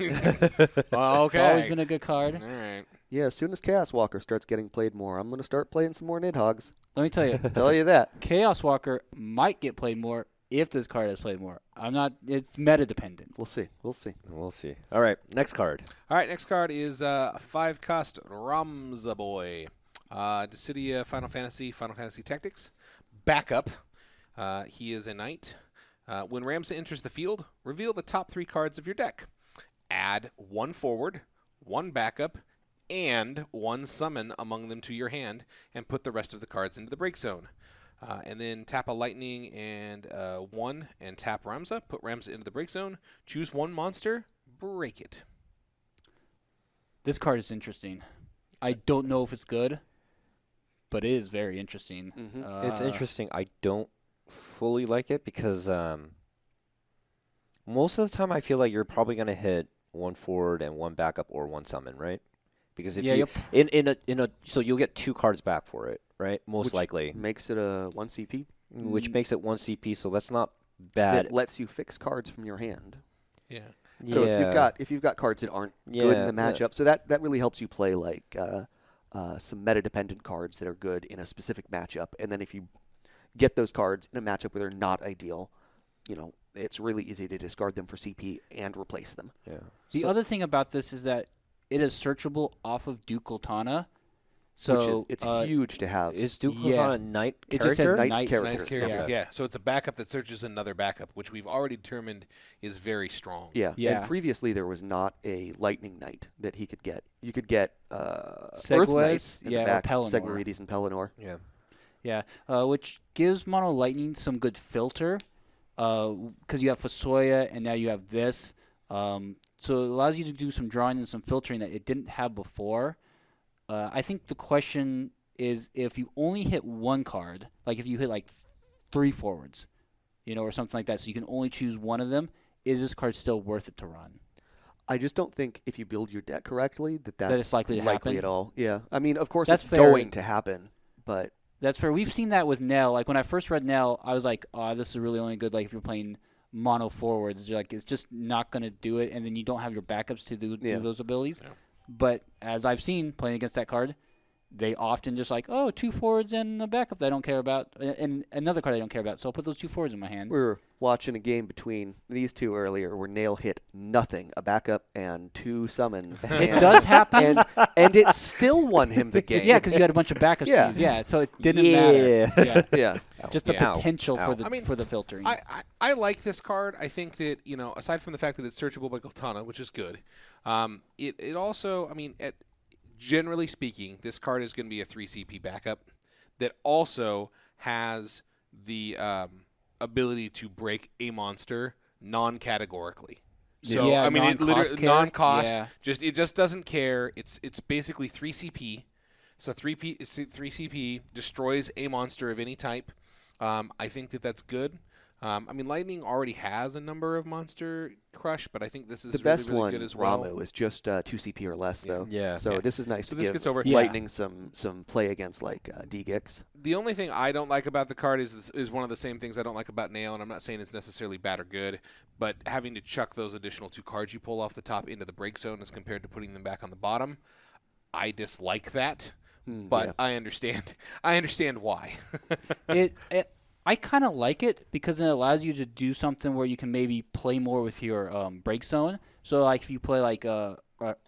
Well, It's always okay. been a good card. All right. Yeah, as soon as Chaos Walker starts getting played more, I'm going to start playing some more Nidhogg's. Let me tell you, Tell you that. Chaos Walker might get played more if this card is played more. I'm not. It's meta dependent. We'll see. We'll see. We'll see. All right, next card. All right, next card is 5-cost Ramza Boy. Dissidia Final Fantasy Tactics. Backup. He is a knight. When Ramza enters the field, reveal the top 3 cards of your deck. Add 1 forward, 1 backup, and 1 summon among them to your hand, and put the rest of the cards into the break zone. And then tap a lightning and 1 and tap Ramza. Put Ramza into the break zone. Choose 1 monster. Break it. This card is interesting. I don't know if it's good, but it is very interesting. Mhm. It's interesting. I don't fully like it because most of the time I feel like you're probably going to hit 1 forward and 1 backup or 1 summon, right? Because if Yeah, you yep. in a so you'll get 2 cards back for it, right? Most Which likely, Makes it a 1 CP. which makes it 1 CP. So that's not bad. That lets you fix cards from your hand. Yeah. So yeah. if you've got cards that aren't good in the Yeah, matchup, so that really helps you play like some meta dependent cards that are good in a specific matchup, and then if you get those cards in a matchup where they're not ideal, it's really easy to discard them for CP and replace them. Yeah. The other thing about this is that it is searchable off of Duke Latana. So which is it's huge to have. Is Duke yeah. on a knight It character? just says Knight knight. character. Nice character. Yeah. Yeah. So it's a backup that searches another backup, which we've already determined is very strong. Yeah. Yeah. And previously there was not a Lightning Knight that he could get. You could get Earth Segways, Knights in yeah, or the back, Pelennor. Segwarides and Pelennor. Yeah. Yeah, which gives Mono Lightning some good filter, because you have Fasoya and now you have this. So it allows you to do some drawing and some filtering that it didn't have before. I think the question is if you only hit 1 card, like if you hit like 3 forwards, or something like that, so you can only choose 1 of them, is this card still worth it to run? I just don't think if you build your deck correctly that's it's likely to happen? at all. Yeah. I mean, of course That's it's fair. going to happen, but That's fair. We've seen that with Nell. Like when I first read Nell, I was like, "Oh, this is really only good like if you're playing mono forwards." You're like, it's just not going to do it, and then you don't have your backups to do those abilities. Yeah. But as I've seen playing against that card, they often just like, 2 forwards and a backup that I don't care about, and another card I don't care about. So I'll put those 2 forwards in my hand. we were watching a game between these two earlier where Nail hit nothing, a backup and 2 summons. It does happen. and it still won him the game. Yeah, because you had a bunch of backups Yeah. to use. Yeah, so it didn't matter. Yeah. Yeah. Just the Yeah. potential Ow. for the I mean, for the filtering. I like this card. I think that, aside from the fact that it's searchable by Goltana, which is good, it also, generally speaking, this card is going to be a 3 CP backup that also has the ability to break a monster non-categorically. So Yeah, it non-cost literally care. non-cost. Yeah. It just doesn't care. It's basically 3 CP. So 3 CP destroys a monster of any type. I think that's good. Lightning already has a number of monster crush, but I think this is The best really one, good as well. Ramu, is just 2 CP or less, though. Yeah. So Yeah. this is nice So to this give gets over. Yeah. Lightning some play against like D-Gix. The only thing I don't like about the card is one of the same things I don't like about Nail, and I'm not saying it's necessarily bad or good, but having to chuck those additional 2 cards you pull off the top into the break zone as compared to putting them back on the bottom, I dislike that. But yeah. I understand. I understand why. I kind of like it because it allows you to do something where you can maybe play more with your break zone. So like if you play like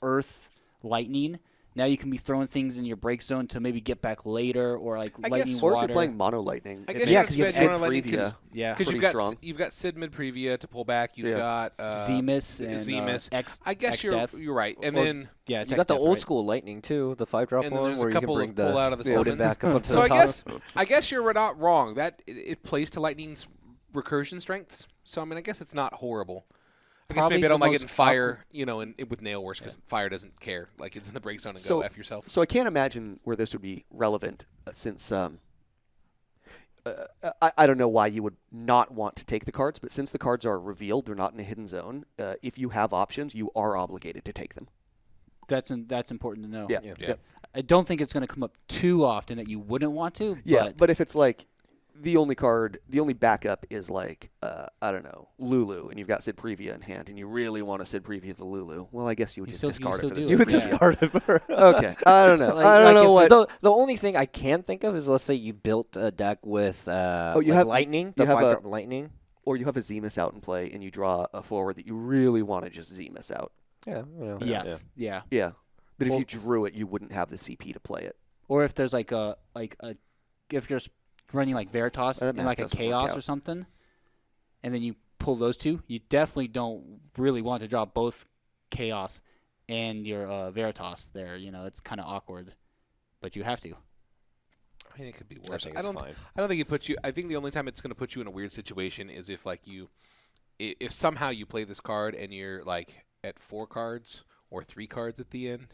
Earth Lightning, now you can be throwing things in your break zone to maybe get back later, or like I Lightning guess- Or Water. if you're playing Mono Lightning. I it guess Yeah, makes 'cause you have Sid Mono Lightning, Frevia. yeah, Because Pretty strong. you've got Sid Mid Previa to pull back. You've Yeah. got Zemus and Zemus. X. I guess X-Death. you're right. And Or- then Yeah, it's You got the X-Death, old right? school lightning too, the 5-drop And then one there's a where you can couple bring of pull out of the Odin summons. back up to So the top. I guess you're not wrong. That it plays to Lightning's recursion strengths. So I guess it's not horrible. I guess Probably maybe I don't the like it in most fire, with nail worse because fire doesn't care. Like it's in the break zone and So- go F yourself. So I can't imagine where this would be relevant since I don't know why you would not want to take the cards, but since the cards are revealed, they're not in a hidden zone. If you have options, you are obligated to take them. That's important to know. Yeah. Yeah. Yep. I don't think it's going to come up too often that you wouldn't want to. Yeah, but if it's like the only backup is like, I don't know, Lulu, and you've got Sid Previa in hand, and you really want to Sid Previa the Lulu, well, I guess you would just discard it for the do Sid You would Previa. discard it for Okay, I don't know. Like, I don't know what. The only thing I can think of is, let's say you built a deck with you have- lightning, you the have 5-drop lightning. Or you have a Zemus out in play, and you draw a forward that you really want to just Zemus out. Yeah. yes, yeah. Yeah. But if Well- you drew it, you wouldn't have the CP to play it. Or if there's like a if you're running like Veritas That and math like a doesn't work Chaos out. or something, and then you pull those two, you definitely don't really want to draw both Chaos and your Veritas there. You know, it's kind of awkward, but you have to. I mean, it could be I worse. think it's fine. I don't think it puts you. I think the only time it's going to put you in a weird situation is if like if somehow you play this card and you're like at 4 cards or 3 cards at the end,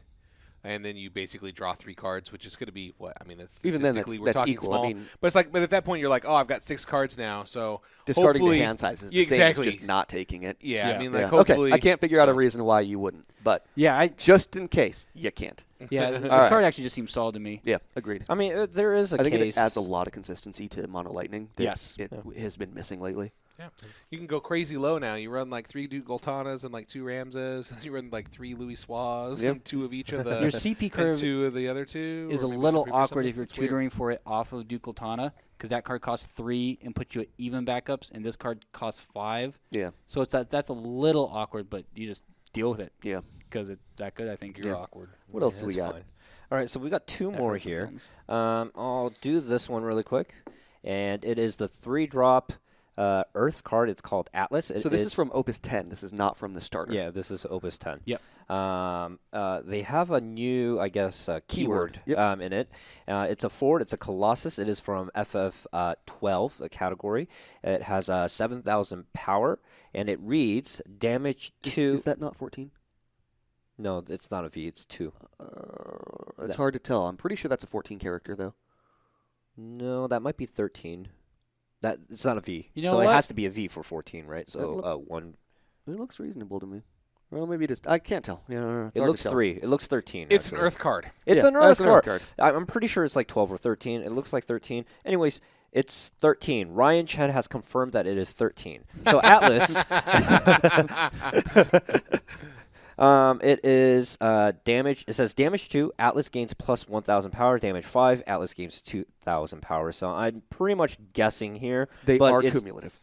and then you basically draw 3 cards, which is going to be what I mean. That's Even then, statistically, we're that's talking equal. small. I mean, But it's like, but at that point, you're like, oh, I've got 6 cards now, so discarding the hopefully- hand size is the Yeah, same exactly. as just not taking it. Yeah, Yeah. I mean, like Yeah. hopefully. Okay, I can't figure out a so- reason why you wouldn't, but Yeah, just in case, you can't. yeah. The All right. card actually just seems solid to me. Yeah, agreed. I mean, there is a I think case. it adds a lot of consistency to Mono Lightning that Yes. it has been missing lately. Yeah. You can go crazy low now. You run like 3 Duke Goltanas and like 2 Ramses. You run like 3 Louis Suaz Yep. and 2 of each of the. Your CP and curve 2 of the other 2. is or a maybe little some preview or awkward something. if you're It's weird. tutoring for it off of Duke Goltana, because that card costs 3 and puts you at even backups, and this card costs 5. Yeah, So it's that's a little awkward, but you just deal with it yeah. because it's that good, I think. You're awkward. What else Yeah, do we it's got? fine. All right, so we got 2 more Efforts and here. things. I'll do this one really quick, and it is the 3-drop Earth card. It's called Atlas. So this is from Opus 10. This is not from the starter. Yeah, this is Opus 10. Yep. They have a new, I guess, keyword Yep. in it. It's a forward. It's a Colossus. It is from FF12, the category. It has 7,000 power, and it reads damage to. Is that not 14? No, it's not a V. It's 2. It's hard to tell. I'm pretty sure that's a 14 character, though. No, that might be 13. That it's not a V. You know so it what? has to be a V for 14, right? So 1. It looks reasonable to me. Well, maybe just I can't tell. Yeah, it's It hard to looks tell. 3. It looks 13. It's actually. an Earth card. It's Yeah, an Earth that's an Earth card. card. I'm pretty sure it's like 12 or 13. It looks like 13. Anyways, it's 13. Ryan Chen has confirmed that it is 13. So Atlas, it is damage. It says damage 2. Atlas gains plus 1,000 power. Damage 5. Atlas gains 2,000 power. So I'm pretty much guessing here. They but are it's- cumulative.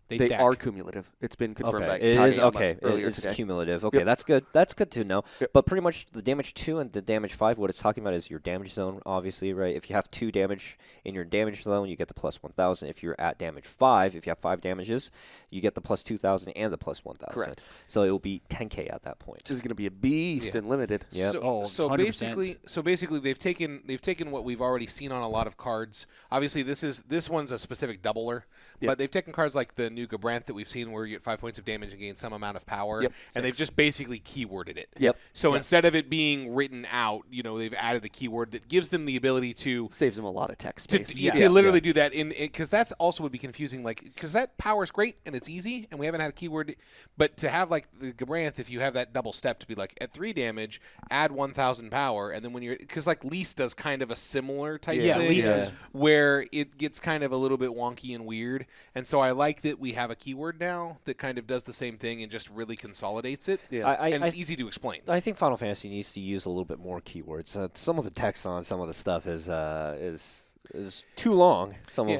They stack. are cumulative. It's been confirmed by It is Kageyama okay. earlier It's today. cumulative. Okay, Yep. that's good. That's good to know. Yep. But pretty much the damage 2 and the damage 5, what it's talking about is your damage zone, obviously, right? If you have 2 damage in your damage zone, you get the plus 1,000. If you're at damage 5, if you have 5 damages, you get the plus 2,000 and the plus 1,000. Correct. So it will be 10K at that point. This is going to be a beast Yeah. and limited. Yep. So, Oh, so 100%. basically they've taken what we've already seen on a lot of cards. Obviously this one's a specific doubler, Yep. but they've taken cards like the new Gabranth that we've seen where you get 5 points of damage and gain some amount of power, Yep. and they've just basically keyworded it. Yep. So Yes. instead of it being written out, they've added a keyword that gives them the ability to Saves them a lot of text to, space. to literally do that because that's also would be confusing, like because that power is great and it's easy and we haven't had a keyword, but to have like the Gabranth, if you have that double step to be like at 3 damage add 1,000 power, and then when you're because like Lease does kind of a similar type Yeah, thing Lease is- where it gets kind of a little bit wonky and weird, and so I like that we have a keyword now that kind of does the same thing and just really consolidates it. Yeah. And it's easy to explain. I think Final Fantasy needs to use a little bit more keywords. Some of the text on some of the stuff is too long. Some of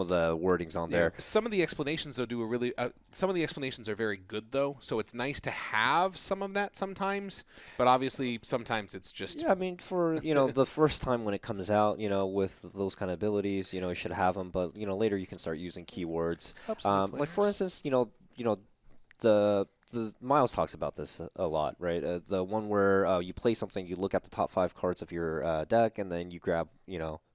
the wordings on there. Some of the explanations though do a really some of the explanations are very good though, so it's nice to have some of that sometimes, but obviously sometimes it's just Yeah, I mean, for the first time when it comes out, with those kind of abilities, you should have them. But later you can start using keywords. helps new Like for players. instance, the Miles talks about this a lot, right? The one where you play something, you look at the top 5 cards of your deck, and then you grab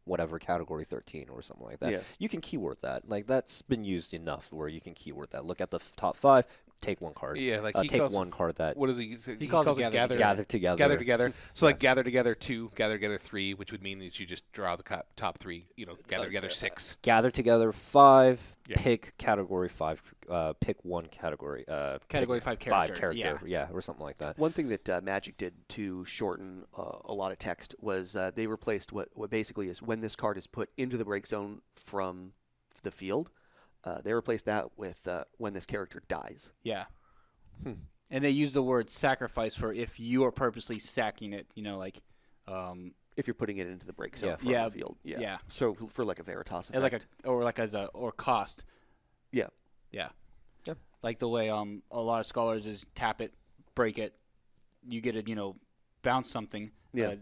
whatever category 13 or something like that. Yeah. You can keyword that. Like that's been used enough where you can keyword that. Look at the top 5, take one card. Yeah, like he take calls one card that. What is he? He calls it gather. Gather together. Gather together. So like gather together 2, gather together 3, which would mean that you just draw the top 3. Gather together 6. Gather together 5. Yeah. Pick category 5. Pick one category. Category pick 5 character. 5 character. Yeah, or something like that. One thing that Magic did to shorten a lot of text was they replaced what basically is when this card is put into the break zone from the field. They replaced that with when this character dies. Yeah. And they use the word sacrifice for if you are purposely sacking it, If you're putting it into the break zone Yeah. from the field. Yeah. Yeah. So for like a Veritas and effect. or cost. Yeah. Yeah. Yeah. Like the way a lot of scholars is tap it, break it, you get to, bounce something. Yeah.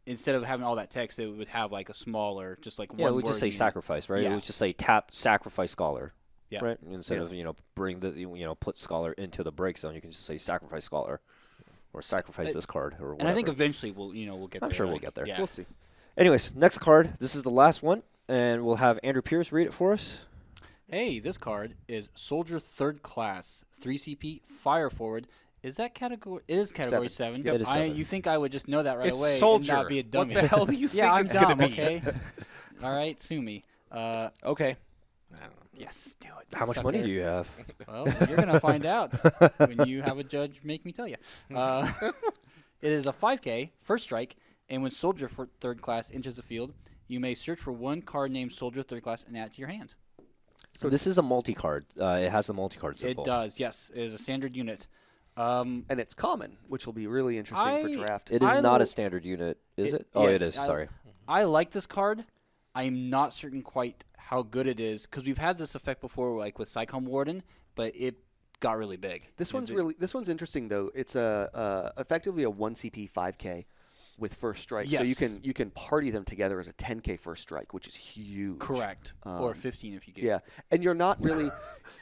Instead of having all that text, it would have like a smaller, just like Yeah, one it would just word say unit. sacrifice, right? It Yeah. would just say tap sacrifice scholar. Yeah. Right. Instead of bring the put scholar into the break zone, you can just say sacrifice scholar, or sacrifice this card, or whatever. And I think eventually we'll get I'm there. sure we'll get there. Yeah. We'll see. Anyways, next card. This is the last one, and we'll have Andrew Pierce read it for us. Hey, this card is Soldier 3rd Class, 3 CP, Fire Forward. Is that category? It is category 7. Yep. It is 7. You think I would just know that right It's away Soldier. and not be a dummy? What the hell do you yeah, think I'm it's gonna dumb. be? Okay. All right, sue me. Okay. I don't know. Yes, do it. How much money do you have? Well, you're gonna find out when you have a judge make me tell you. It is a 5K, first strike, and when Soldier 3rd Class enters the field, you may search for one card named Soldier 3rd Class and add it to your hand. So this is a multi-card. It has the multi-card symbol. It does, yes. It is a standard unit. And it's common, which will be really interesting for draft. It is I not a l- standard unit, is it- it? Oh, yes, it is. I- Sorry. I like this card. I'm not certain quite how good it is because we've had this effect before, like with Psychom Warden, but it got really big. This one's interesting though. It's effectively a 1 CP 5K with first strike. So Yes. you can party them together as a 10K first strike, which is huge. Correct. Or 15 if you get. Yeah, and you're not really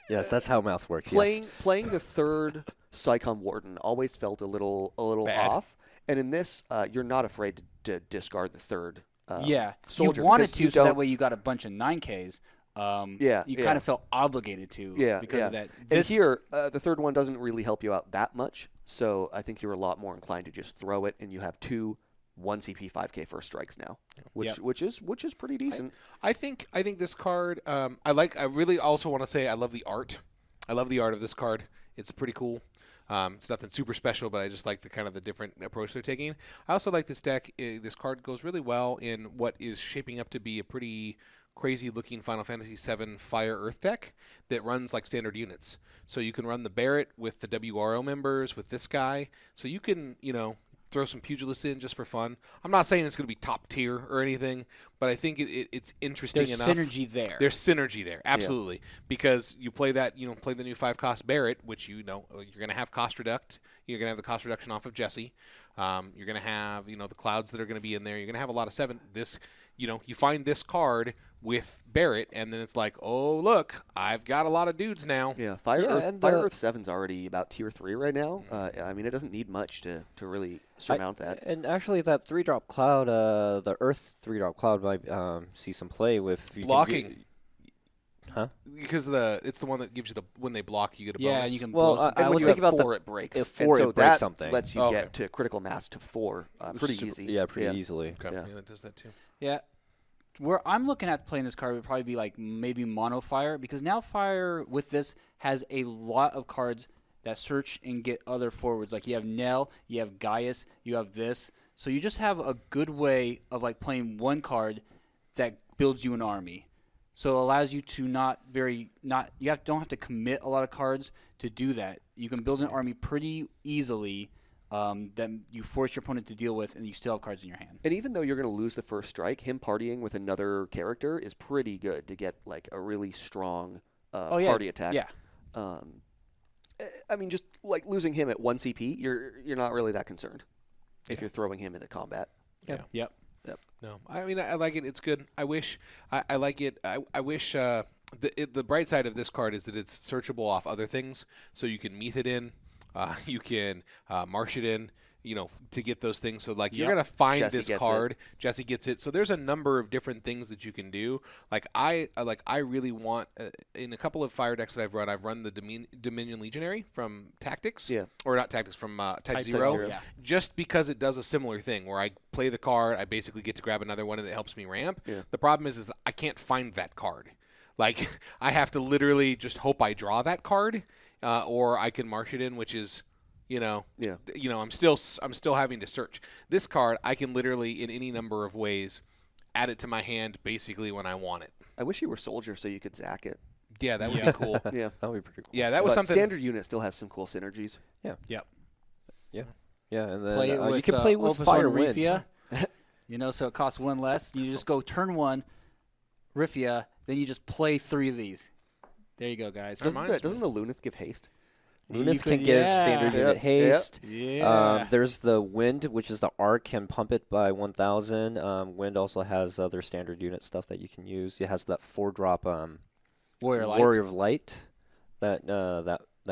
Yes, that's how math works. playing Yes. playing the third Psychom Warden always felt a little Bad. off. And in this, you're not afraid to discard the third. Yeah. Soldier, You wanted because to, you so that don't- way you got a bunch of 9Ks. Yeah, You yeah. kind of felt obligated to. Yeah, Because yeah. of that. And This, here, the third one doesn't really help you out that much. So I think you're a lot more inclined to just throw it, and you have 2 1 CP 5K first strikes now, which is pretty decent. I think this card. I really also want to say I love the art. I love the art of this card. It's pretty cool. It's nothing super special, but I just like the different approach they're taking. I also like this deck. This card goes really well in what is shaping up to be a pretty crazy-looking Final Fantasy VII Fire Earth deck that runs like standard units. So you can run the Barret with the WRO members with this guy. So you can throw some pugilists in just for fun. I'm not saying it's going to be top tier or anything, but I think it's interesting there's enough. synergy there. There's synergy there, absolutely, because you play that, play the new 5-cost Barret, which you're going to have cost reduct. You're going to have the cost reduction off of Jesse. You're going to have the clouds that are going to be in there. You're going to have a lot of 7. This, you find this card with Barret, and then it's like, oh look, I've got a lot of dudes now. Yeah, Fire Yeah, Earth, and Fire Earth 7's already about tier 3 right now. I mean, it doesn't need much to really surmount that. And actually, that 3-drop cloud, the Earth 3-drop cloud might see some play with you can Blocking. Huh? Because it's the one that gives you when they block, you get a yeah, bonus. and you can Well, blow some- I And when was you thinking have about 4, it breaks. if And 4, so it breaks that something. lets you Okay. get to critical mass to 4 pretty Super- easy. Yeah, pretty easily. Okay, Yeah. yeah, that does that too. Yeah. Where I'm looking at playing this card would probably be like maybe mono fire because now fire with this has a lot of cards that search and get other forwards. Like you have Nell, you have Gaius, you have this. So you just have a good way of like playing one card that builds you an army. So it allows you to don't have to commit a lot of cards to do that. You can build an army pretty easily. That you force your opponent to deal with, and you still have cards in your hand. And even though you're going to lose the first strike, him partying with another character is pretty good to get like a really strong party attack. Yeah. I mean, just like losing him at 1 CP, you're not really that concerned if you're throwing him into combat. Yeah. Yep. No, I mean I like it. It's good. I wish I like it. I wish the bright side of this card is that it's searchable off other things, so you can Meath it in, you can Marsh it in. to get those things. So like you're Yep. gonna find Jesse this gets card. Jesse gets it. So there's a number of different things that you can do. Like I really want in a couple of fire decks that I've run the Dominion Legionary from Tactics. Yeah. Or not Tactics, from Type Type Zero. Zero. Yeah. Just because it does a similar thing where I play the card, I basically get to grab another one and it helps me ramp. Yeah. The problem is I can't find that card. Like I have to literally just hope I draw that card, or I can marsh it in, which is. Yeah. I'm still having to search. This card, I can literally, in any number of ways, add it to my hand basically when I want it. I wish you were Soldier so you could Zack it. Yeah, that would be cool. Yeah. That would be pretty cool. Yeah, that was But something. Standard unit still has some cool synergies. Yep. Yeah, and then Play it with, you can play with Opus Fire One Wind. Rifia. So it costs one less. You just go turn 1, Rifia, then you just play 3 of these. There you go, guys. Doesn't the Lunith give haste? Lunith can give yeah. standard unit Yep. haste. Yeah. There's the Wind, which is the arc, can pump it by 1,000. Wind also has other standard unit stuff that you can use. It has that 4-drop Warrior Light. Warrior of Light, that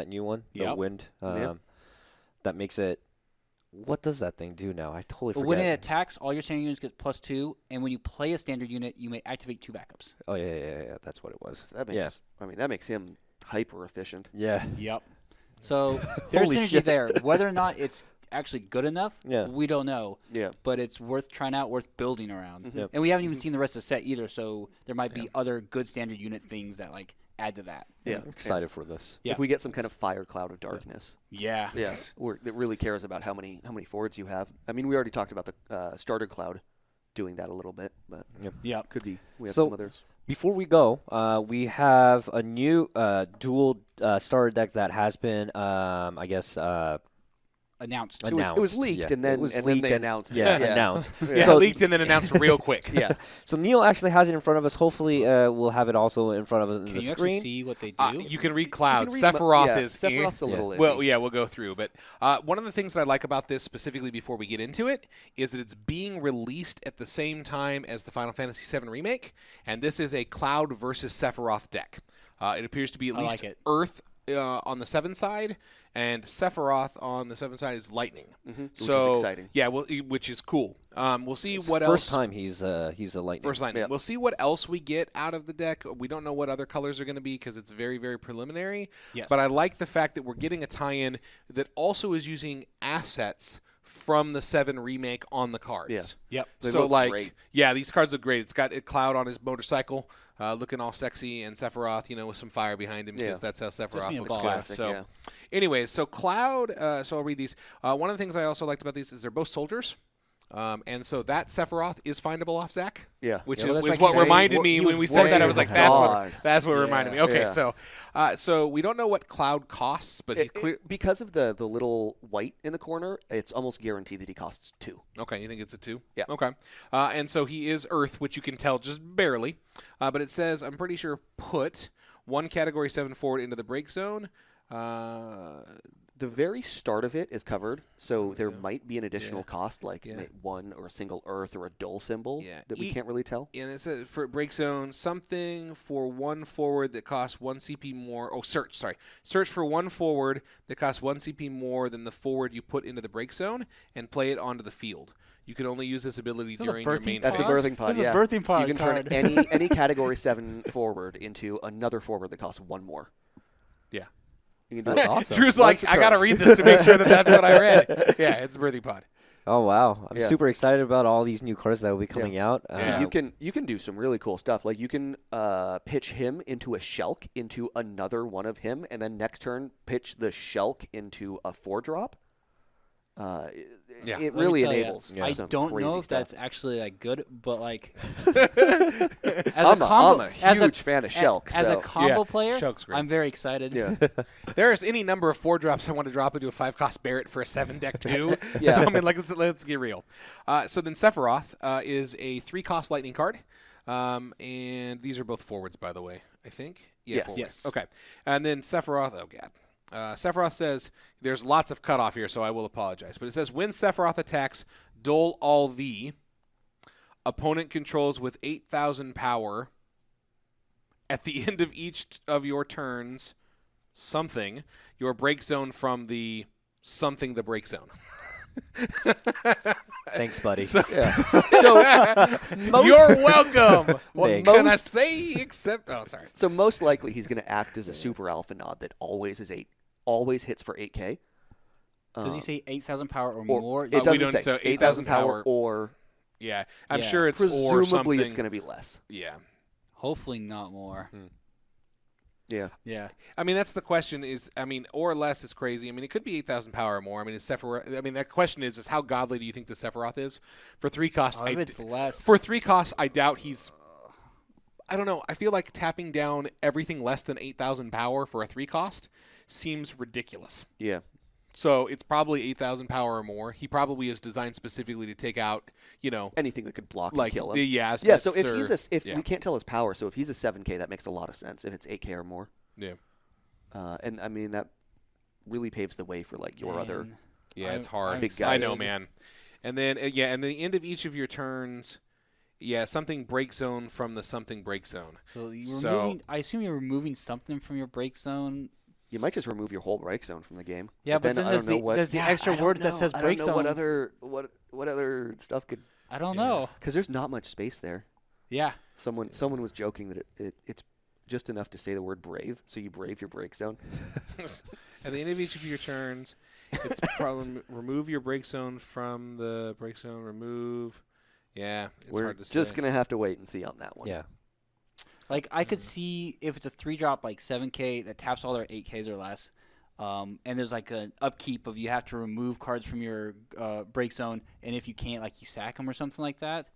new one, the Yep. Wind. Yep. That makes it. What does that thing do now? I totally But forget. when it attacks, all your standard units get +2, and when you play a standard unit, you may activate 2 backups. Oh yeah. That's what it was. That makes, that makes him hyper efficient. Yeah. Yep. So there's Holy synergy shit. there. Whether or not it's actually good enough, Yeah. we don't know. Yeah. But it's worth trying out, worth building around. Mhm. Yep. And we haven't even seen the rest of the set either, so there might be other good standard unit things that add to that. Yeah. I'm excited for this. Yeah. If we get some kind of fire cloud of darkness. Yeah. Yes. That really cares about how many forwards you have. I mean, we already talked about the starter cloud doing that a little bit, but Yep. could be. We have So- some others. Before we go, we have a new dual starter deck that has been, I guess, Announced. It was leaked, yeah. and then it was and leaked then they and- announced it. Yeah, announced. Yeah, So- leaked and then announced real quick. Yeah. So Neil actually has it in front of us. Hopefully, we'll have it also in front of us in Can the you actually screen. see what they do? You can read Cloud. You can read Sephiroth yeah, is. Sephiroth's a little iffy. Well, yeah, we'll go through. But one of the things that I like about this, specifically before we get into it, is that it's being released at the same time as the Final Fantasy VII Remake, and this is a Cloud versus Sephiroth deck. It appears to be at I least like it. Earth on the 7 side, and Sephiroth on the 7 side is Lightning. Which So is exciting. yeah, which is cool. We'll see It's what the else. First time he's a lightning. First Lightning. Yep. We'll see what else we get out of the deck. We don't know what other colors are going to be because it's very, very preliminary. Yes. But I like the fact that we're getting a tie-in that also is using assets from the 7 remake on the cards. Yep. They So look great. yeah, these cards look great. It's got a Cloud on his motorcycle, looking all sexy, and Sephiroth, with some fire behind him because Yeah. that's how Sephiroth being a looks good. classic, So, yeah. anyways, so Cloud. So I'll read these. One of the things I also liked about these is they're both soldiers. And so that Sephiroth is findable off Zach. Yeah. Which Yeah, well, is that's like what saying reminded what me you when we said that. I was like, God. that's what Yeah. reminded me. Okay, Yeah. so we don't know what Cloud costs, but he clear. Because of the little white in the corner, it's almost guaranteed that he costs 2. Okay, you think it's a 2? Yeah. Okay. And so he is Earth, which you can tell just barely. But it says, I'm pretty sure, put 1 Category 7 forward into the break zone. The very start of it is covered, so there might be an additional Yeah. cost, like Yeah. 1 or a single Earth or a dull symbol Yeah. that we can't really tell. And it says for break zone, something for 1 forward that costs 1 CP more. Oh, search for 1 forward that costs 1 CP more than the forward you put into the break zone and play it onto the field. You can only use this ability This is a during your birthing main That's a phase. birthing pod, This is a yeah. birthing pod You can turn card. any Category 7 forward into another forward that costs 1 more. Yeah. You can do That's it. awesome. Drew's Once like, a I got to turn. read this to make sure that that's what I read. Yeah, it's birthing pod. Oh wow! I'm Yeah. super excited about all these new cards that will be coming out. So Yeah. you can do some really cool stuff. Like you can pitch him into a Shulk into another one of him, and then next turn pitch the Shulk into a 4-drop. Yeah. It Let me really tell ya, enables. I some don't crazy know if stuff. that's actually good, but I'm a huge fan of Shulk. As a so. combo Yeah, player, Shulk's great. I'm very excited. Yeah. There's any number of 4-drops I want to drop into a 5-cost Barrett for a 7 deck too. Yeah. So I mean, let's get real. So then Sephiroth is a 3-cost lightning card, and these are both forwards, by the way. I think. Yeah. Yes. Forwards. Yes. Okay. And then Sephiroth. Oh god. Sephiroth says there's lots of cutoff here, so I will apologize. But it says when Sephiroth attacks, dole all the opponent controls with 8,000 power. At the end of each of your turns, something your break zone from the break zone. Thanks, buddy. So, So most, you're welcome. What Thanks. can I say except? Oh, sorry. so most likely he's going to act as a super alpha nod that always hits for 8K. Does he say 8,000 power or Or more? it we doesn't don't- say so 8,000 power power. or Yeah, I'm Yeah. sure it's or something. presumably it's going to be less. Yeah. Hopefully not more. Yeah. Yeah. I mean, that's the question or less is crazy. I mean, it could be 8,000 power or more. I mean, that question is how godly do you think the Sephiroth is? For 3 cost, If it's less. for 3 costs, I doubt he's, I don't know. I feel like tapping down everything less than 8,000 power for a 3 cost seems ridiculous. Yeah. So it's probably 8,000 power or more. He probably is designed specifically to take out, Anything that could block like and kill him. the Yeah, Yasmits so if or- he's yeah. we can't tell his power, so if he's a 7K, that makes a lot of sense. If it's 8K or more, Yeah. and I mean that really paves the way for like your other. Man, Yeah, it's I'm hard. Big I guys. know, man. And then, and the end of each of your turns, something break zone from the something break zone. So you're So- removing. I assume you're removing something from your break zone. You might just remove your whole break zone from the game. Yeah, but then I there's don't know the what. there's the Yeah, extra I don't word that know. says I break don't know what zone. other what other stuff could, I don't Yeah. know. because there's not much space there. Yeah. Someone was joking that it's just enough to say the word brave, so you brave your break zone. At the end of each of your turns, it's problem remove your break zone from the break zone. Remove. Yeah, it's We're hard to just say. gonna have to wait and see on that one. Yeah. Like I could see if it's a 3-drop like 7K that taps all their 8Ks or less, and there's like an upkeep of you have to remove cards from your break zone, and if you can't, like you sack them or something like that.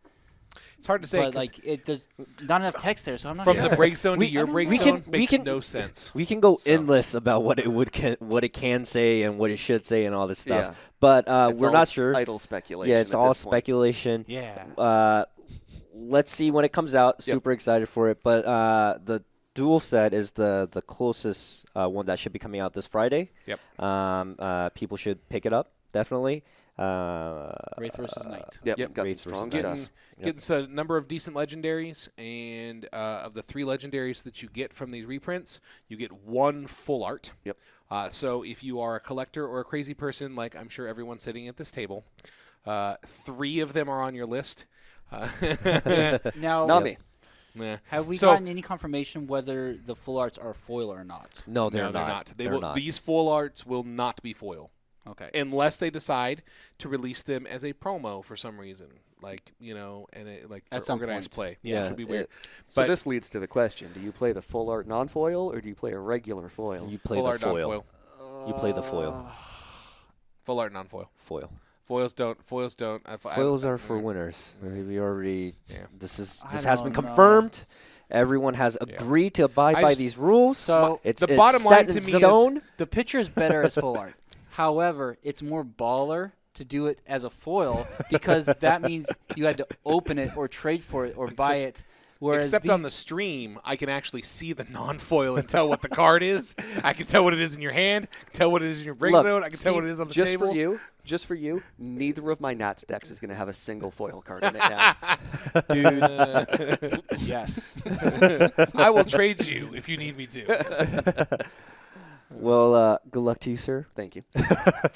It's hard to say. But 'cause like there's not enough text there, so I'm not from sure. the break zone to We- your break we zone can- makes no sense. We can go So- endless about what it can say and what it should say and all this stuff. Yeah. But It's we're all not sure. Idle speculation. Yeah, it's at all this point. speculation. Yeah. Let's see when it comes out. Super excited for it. But the dual set is the closest one that should be coming out this Friday. Yep. People should pick it up, definitely. Wraith versus Knight. Yep, Yep. got some Wraith strong versus stuff. Knight. Getting a number of decent legendaries, and of the 3 legendaries that you get from these reprints, you get 1 full art. Yep. So if you are a collector or a crazy person, like I'm sure everyone sitting at this table, 3 of them are on your list. Now, Not me. Nah. have we So- gotten any confirmation whether the full arts are foil or not? No, No, they're not. They're will, not. These full arts will not be foil Okay. unless they decide to release them as a promo for some reason, like like At for some organized point. play, Yeah, which would be weird. So But- this leads to the question: do you play the full art non-foil, or do you play a regular foil? You play full the art, foil. non-foil. You play the foil. Full art, non-foil. Foil. Foils don't. Foils are for winners. We already. Yeah. This I has been don't know. confirmed. Everyone has agreed to abide I by just- these rules. So- it's The it's bottom set line in to me is- stone. The picture is better as full art. However, it's more baller to do it as a foil because that means you had to open it or trade for it or buy it. Whereas Except on the stream, I can actually see the non-foil and tell what the card is. I can tell what it is in your hand. I can tell what it is in your break Look, zone. I can tell what it is on the just table. just for you, neither of my Nats decks is going to have a single foil card in it now. dude, yes. I will trade you if you need me to. Well, good luck to you, sir. Thank you.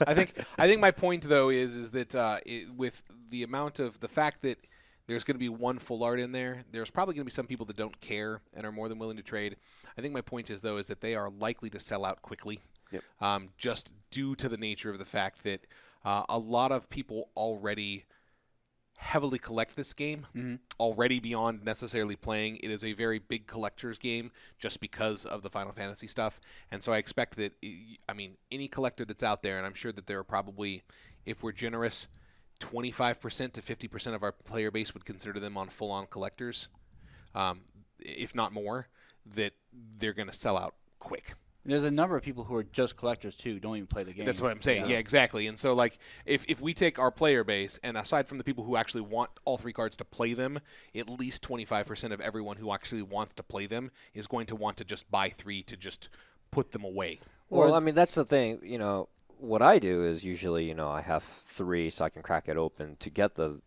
I think my point though is that with the amount of the fact that there's going to be 1 full art in there, there's probably going to be some people that don't care and are more than willing to trade. I think my point is that they are likely to sell out quickly, Yep. just due to the nature of the fact that a lot of people already heavily collect this game, already beyond necessarily playing. It is a very big collector's game just because of the Final Fantasy stuff. And so I expect that, any collector that's out there, and I'm sure that there are probably, if we're generous, 25% to 50% of our player base would consider them on full-on collectors, if not more, that they're going to sell out quick. There's a number of people who are just collectors too, don't even play the game. That's what I'm saying. Yeah, exactly. And so, like, if we take our player base, and aside from the people who actually want all 3 cards to play them, at least 25% of everyone who actually wants to play them is going to want to just buy 3 to just put them away. Well, I mean, that's the thing. What I do is usually, I have 3 so I can crack it open to get the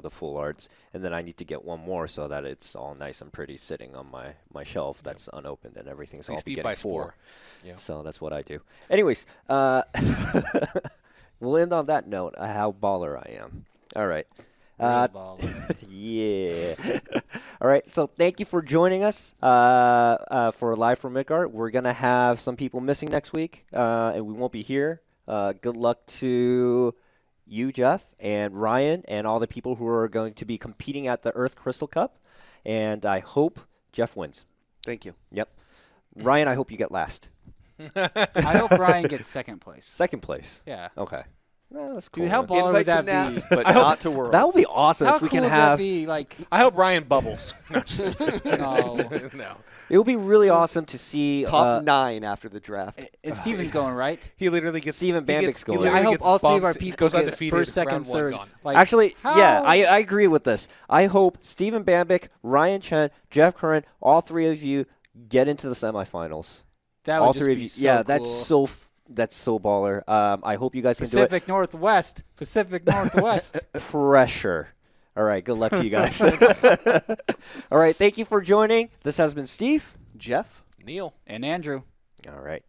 full arts, and then I need to get 1 more so that it's all nice and pretty sitting on my shelf that's unopened and everything. So I'll be Steve getting buys 4. 4. Yeah. So that's what I do. Anyways, we'll end on that note. How baller I am. All right. Real baller. Yeah. All right. So thank you for joining us for Live from MIdgar. We're going to have some people missing next week, and we won't be here. Good luck to you, Jeff, and Ryan, and all the people who are going to be competing at the Earth Crystal Cup. And I hope Jeff wins. Thank you. Yep. Ryan, I hope you get last. I hope Ryan gets second place. Second place. Yeah. Okay. That's cool. Dude, how baller would Invite to that Nats, be? but not to Worlds. That would be awesome How if we cool can would have. that be? Like, I hope Ryan bubbles. No, just- no. no. It would be really awesome to see Top 9 after the draft. And Steven's going, right? He literally gets Steven he Bambik's gets- he going. literally I hope gets all three of our bumped, people goes get undefeated, first, second, round one, third. gone. Like, Actually, how? yeah, I agree with this. I hope Steven Bambick, Ryan Chen, Jeff Curran, all three of you get into the semifinals. that would All just three of be you. so Yeah, cool. that's so baller. I hope you guys can do Pacific Northwest. Pacific Northwest. it. Pressure. All right, good luck to you guys. All right, thank you for joining. This has been Steve. Jeff? Neil. And Andrew. All right.